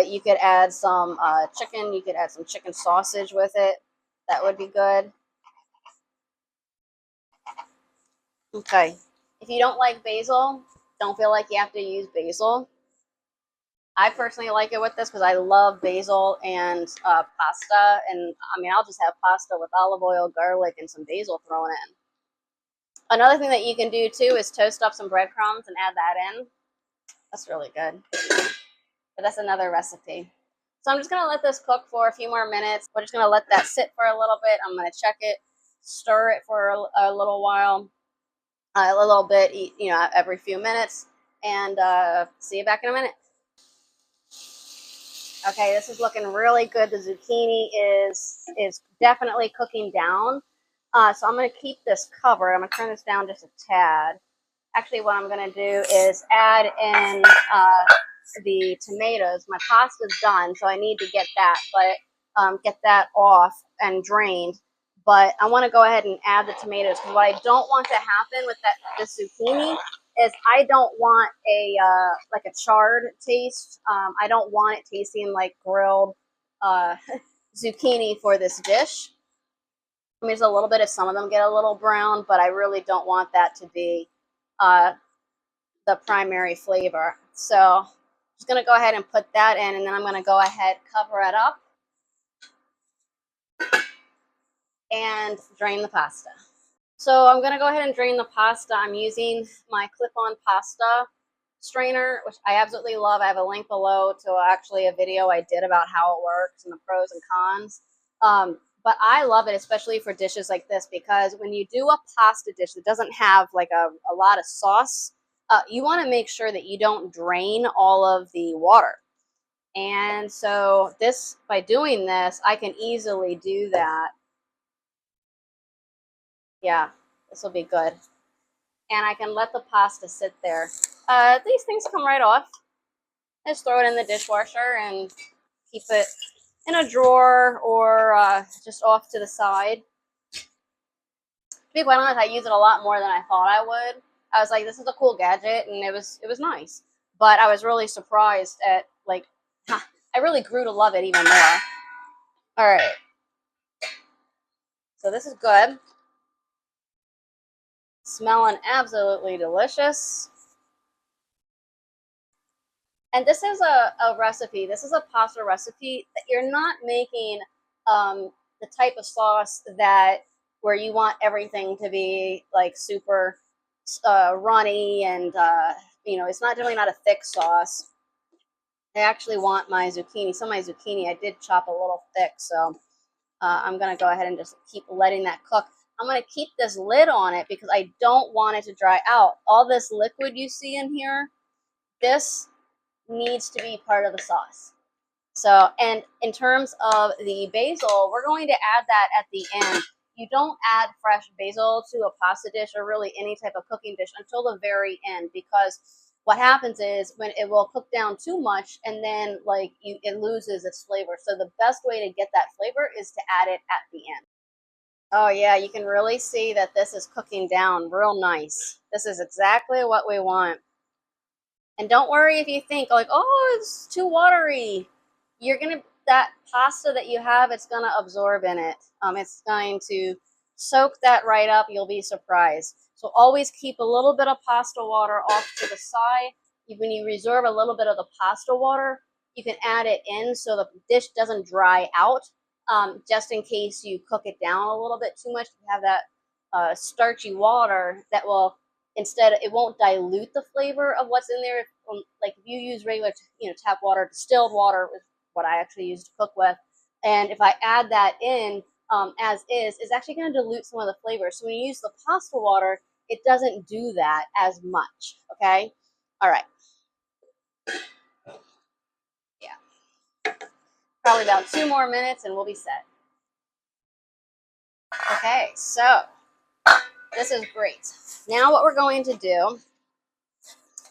You could add some chicken. You could add some chicken sausage with it. That would be good. Okay. If you don't like basil, don't feel like you have to use basil. I personally like it with this because I love basil and pasta. And I mean, I'll just have pasta with olive oil, garlic, and some basil thrown in. Another thing that you can do too is toast up some breadcrumbs and add that in. That's really good. But that's another recipe. So I'm just going to let this cook for a few more minutes. We're just going to let that sit for a little bit. I'm going to check it, stir it for a little while, a little bit, every few minutes, and see you back in a minute. Okay, this is looking really good. The zucchini is definitely cooking down. So I'm going to keep this covered. I'm going to turn this down just a tad. Actually, what I'm going to do is add in the tomatoes. My pasta's done, so I need to get that, but get that off and drained. But I want to go ahead and add the tomatoes because what I don't want to happen with this zucchini is I don't want like a charred taste. I don't want it tasting like grilled zucchini for this dish. I mean, there's a little bit if some of them get a little brown, but I really don't want that to be the primary flavor. So I'm just going to go ahead and put that in, and then I'm going to go ahead, cover it up, and drain the pasta. So I'm going to go ahead and drain the pasta. I'm using my clip-on pasta strainer, which I absolutely love. I have a link below to actually a video I did about how it works and the pros and cons. But I love it, especially for dishes like this, because when you do a pasta dish that doesn't have like a lot of sauce, you want to make sure that you don't drain all of the water. And so by doing this, I can easily do that. Yeah, this will be good. And I can let the pasta sit there. These things come right off. Just throw it in the dishwasher and keep it in a drawer or just off to the side. To be quite honest, I use it a lot more than I thought I would. I was like, this is a cool gadget, and it was nice. But I was really surprised at, like, I really grew to love it even more. All right. So this is good. Smelling absolutely delicious. And this is a recipe. This is a pasta recipe that you're not making the type of sauce where you want everything to be like super runny and it's definitely not a thick sauce. I actually want my zucchini. Some of my zucchini I did chop a little thick, so I'm gonna go ahead and just keep letting that cook. I'm gonna keep this lid on it because I don't want it to dry out. All this liquid you see in here, this needs to be part of the sauce. So, and in terms of the basil, we're going to add that at the end. You don't add fresh basil to a pasta dish or really any type of cooking dish until the very end, because what happens is when it will cook down too much and then it loses its flavor. So the best way to get that flavor is to add it at the end. Oh yeah, you can really see that this is cooking down real nice. This is exactly what we want. And don't worry if you think like, oh, it's too watery. That pasta that you have, it's gonna absorb in it. It's going to soak that right up. You'll be surprised. So always keep a little bit of pasta water off to the side. When you reserve a little bit of the pasta water, you can add it in so the dish doesn't dry out. Just in case you cook it down a little bit too much, you have that starchy water that will instead it won't dilute the flavor of what's in there. Like if you use regular, tap water, distilled water is what I actually use to cook with, and if I add that in as is, it's actually going to dilute some of the flavors. So when you use the pasta water, it doesn't do that as much. Okay, all right, yeah, probably about 2 more minutes and we'll be set. Okay, so this is great. Now what we're going to do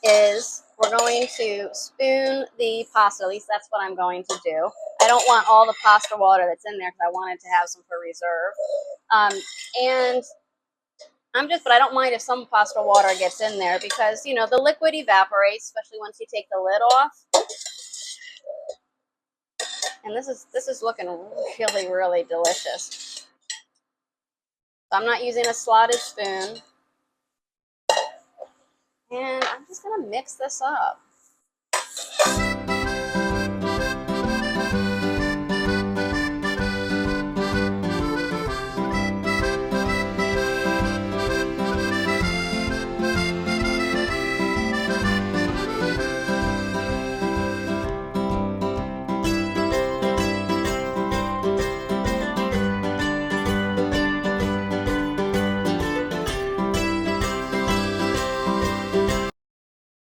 is we're going to spoon the pasta. At least that's what I'm going to do. I don't want all the pasta water that's in there because I wanted to have some for reserve. And but I don't mind if some pasta water gets in there because, the liquid evaporates, especially once you take the lid off. And this is looking really, really delicious. So I'm not using a slotted spoon. And I'm just going to mix this up.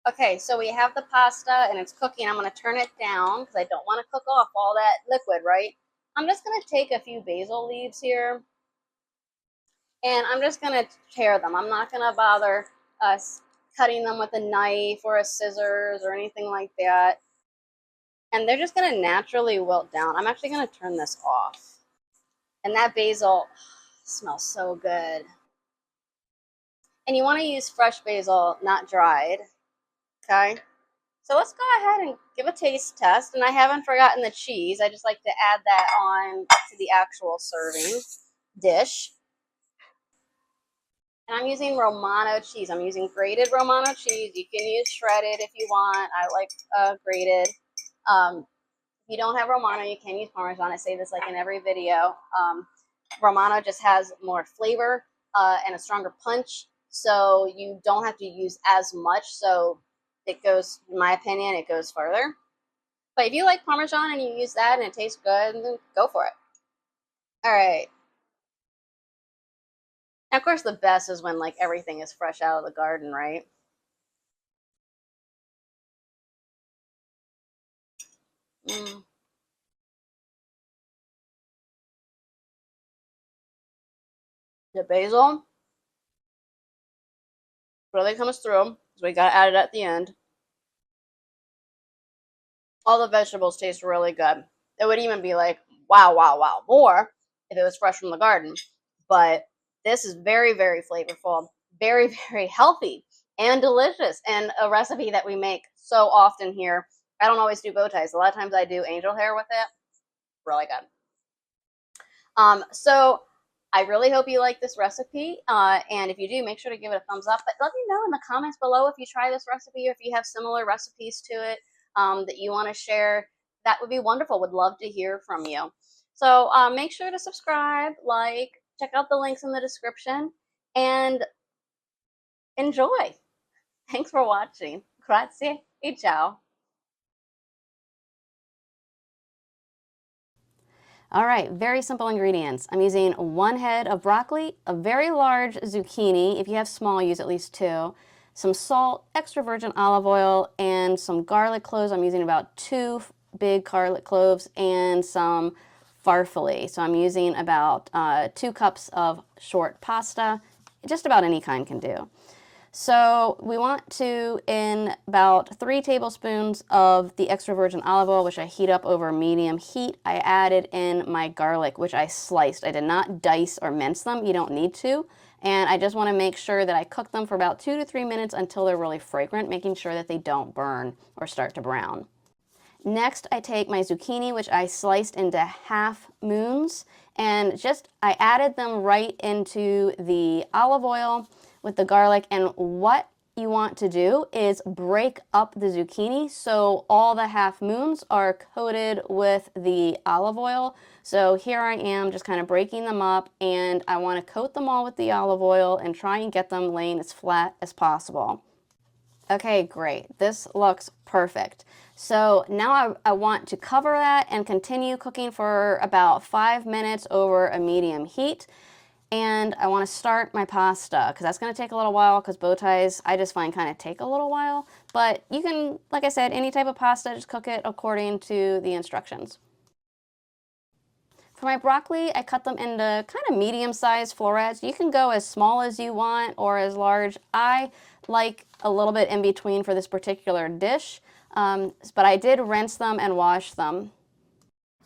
Okay, so we have the pasta and it's cooking. I'm going to turn it down because I don't want to cook off all that liquid, right? I'm just going to take a few basil leaves here and I'm just going to tear them. I'm not going to bother cutting them with a knife or a scissors or anything like that. And they're just going to naturally wilt down. I'm actually going to turn this off. And that basil smells so good. And you want to use fresh basil, not dried. Okay, so let's go ahead and give a taste test. And I haven't forgotten the cheese. I just like to add that on to the actual serving dish. And I'm using Romano cheese. I'm using grated Romano cheese. You can use shredded if you want. I like grated. If you don't have Romano, you can use Parmesan. I say this like in every video. Romano just has more flavor and a stronger punch, so you don't have to use as much. So it goes, in my opinion, it goes further. But if you like Parmesan and you use that and it tastes good, then go for it. All right. Now, of course, the best is when like everything is fresh out of the garden, right? The basil really comes through, so we got to add it at the end. All the vegetables taste really good. It would even be like, wow, wow, wow, more if it was fresh from the garden. But this is very, very flavorful, very, very healthy and delicious, and a recipe that we make so often here. I don't always do bow ties. A lot of times I do angel hair with it. Really good. So I really hope you like this recipe. And if you do, make sure to give it a thumbs up. But let me know in the comments below if you try this recipe or if you have similar recipes to it that you want to share. That would be wonderful. Would love to hear from you. So make sure to subscribe, like, check out the links in the description, and enjoy. Thanks for watching. Grazie e ciao. All right, very simple ingredients. I'm using 1 head of broccoli, a very large zucchini. If you have small, use at least 2. Some salt, extra virgin olive oil, and some garlic cloves. I'm using about 2 big garlic cloves and some farfalle. So I'm using about 2 cups of short pasta. Just about any kind can do. So we want to, in about 3 tablespoons of the extra virgin olive oil, which I heat up over medium heat, I added in my garlic, which I sliced. I did not dice or mince them. You don't need to. And I just want to make sure that I cook them for about 2 to 3 minutes until they're really fragrant, making sure that they don't burn or start to brown. Next, I take my zucchini, which I sliced into half moons, and I added them right into the olive oil with the garlic. And what you want to do is break up the zucchini so all the half moons are coated with the olive oil. So here I am just kind of breaking them up, and I want to coat them all with the olive oil and try and get them laying as flat as possible. Okay, great. This looks perfect. So now I want to cover that and continue cooking for about 5 minutes over a medium heat. And I want to start my pasta because that's going to take a little while, because bow ties I just find kind of take a little while. But you can, like I said, any type of pasta, just cook it according to the instructions. For my broccoli, I cut them into kind of medium-sized florets. You can go as small as you want or as large. I like a little bit in between for this particular dish, but I did rinse them and wash them.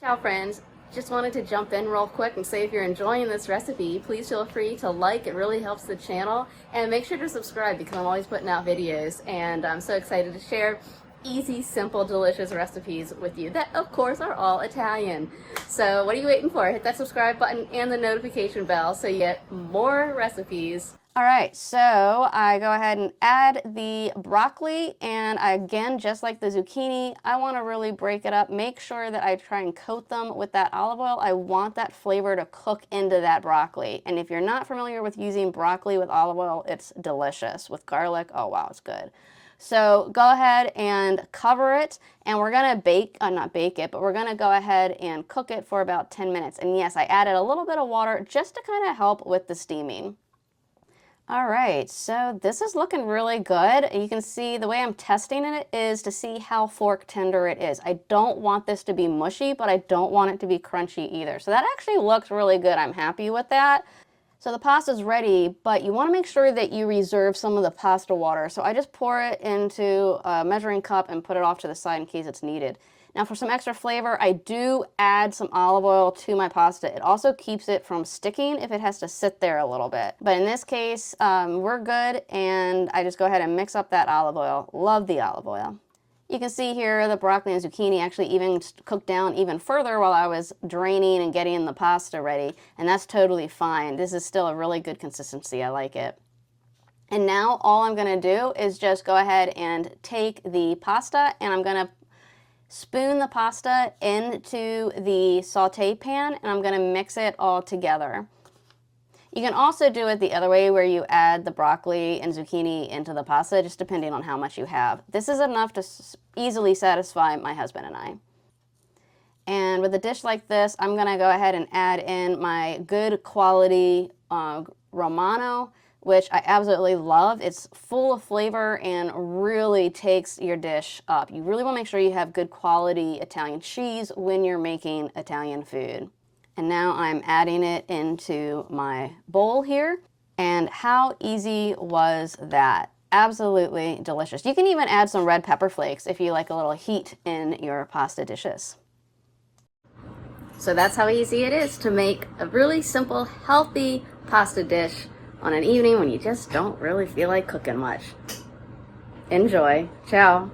Ciao friends, just wanted to jump in real quick and say if you're enjoying this recipe, please feel free to like. It really helps the channel, and make sure to subscribe because I'm always putting out videos, and I'm so excited to share easy, simple, delicious recipes with you that of course are all Italian. So what are you waiting for? Hit that subscribe button and the notification bell so you get more recipes. All right, so I go ahead and add the broccoli, and again, just like the zucchini, I want to really break it up. Make sure that I try and coat them with that olive oil. I want that flavor to cook into that broccoli. And if you're not familiar with using broccoli with olive oil, it's delicious. With garlic, oh wow, it's good. So go ahead and cover it, and we're gonna bake, not bake it, but we're gonna go ahead and cook it for about 10 minutes. And yes, I added a little bit of water just to kind of help with the steaming. All right, so this is looking really good. You can see the way I'm testing it is to see how fork tender it is. I don't want this to be mushy, but I don't want it to be crunchy either. So that actually looks really good. I'm happy with that. So the pasta's ready, but you want to make sure that you reserve some of the pasta water. So I just pour it into a measuring cup and put it off to the side in case it's needed. Now for some extra flavor, I do add some olive oil to my pasta. It also keeps it from sticking if it has to sit there a little bit. But in this case, we're good, and I just go ahead and mix up that olive oil. Love the olive oil. You can see here the broccoli and zucchini actually even cooked down even further while I was draining and getting the pasta ready, and that's totally fine. This is still a really good consistency. I like it. And now all I'm going to do is just go ahead and take the pasta, and I'm going to spoon the pasta into the saute pan, and I'm going to mix it all together. You can also do it the other way, where you add the broccoli and zucchini into the pasta, just depending on how much you have. This is enough to easily satisfy my husband and I. And with a dish like this, I'm going to go ahead and add in my good quality Romano, which I absolutely love. It's full of flavor and really takes your dish up. You really want to make sure you have good quality Italian cheese when you're making Italian food. And now I'm adding it into my bowl here. And how easy was that? Absolutely delicious. You can even add some red pepper flakes if you like a little heat in your pasta dishes. So that's how easy it is to make a really simple, healthy pasta dish on an evening when you just don't really feel like cooking much. Enjoy. Ciao.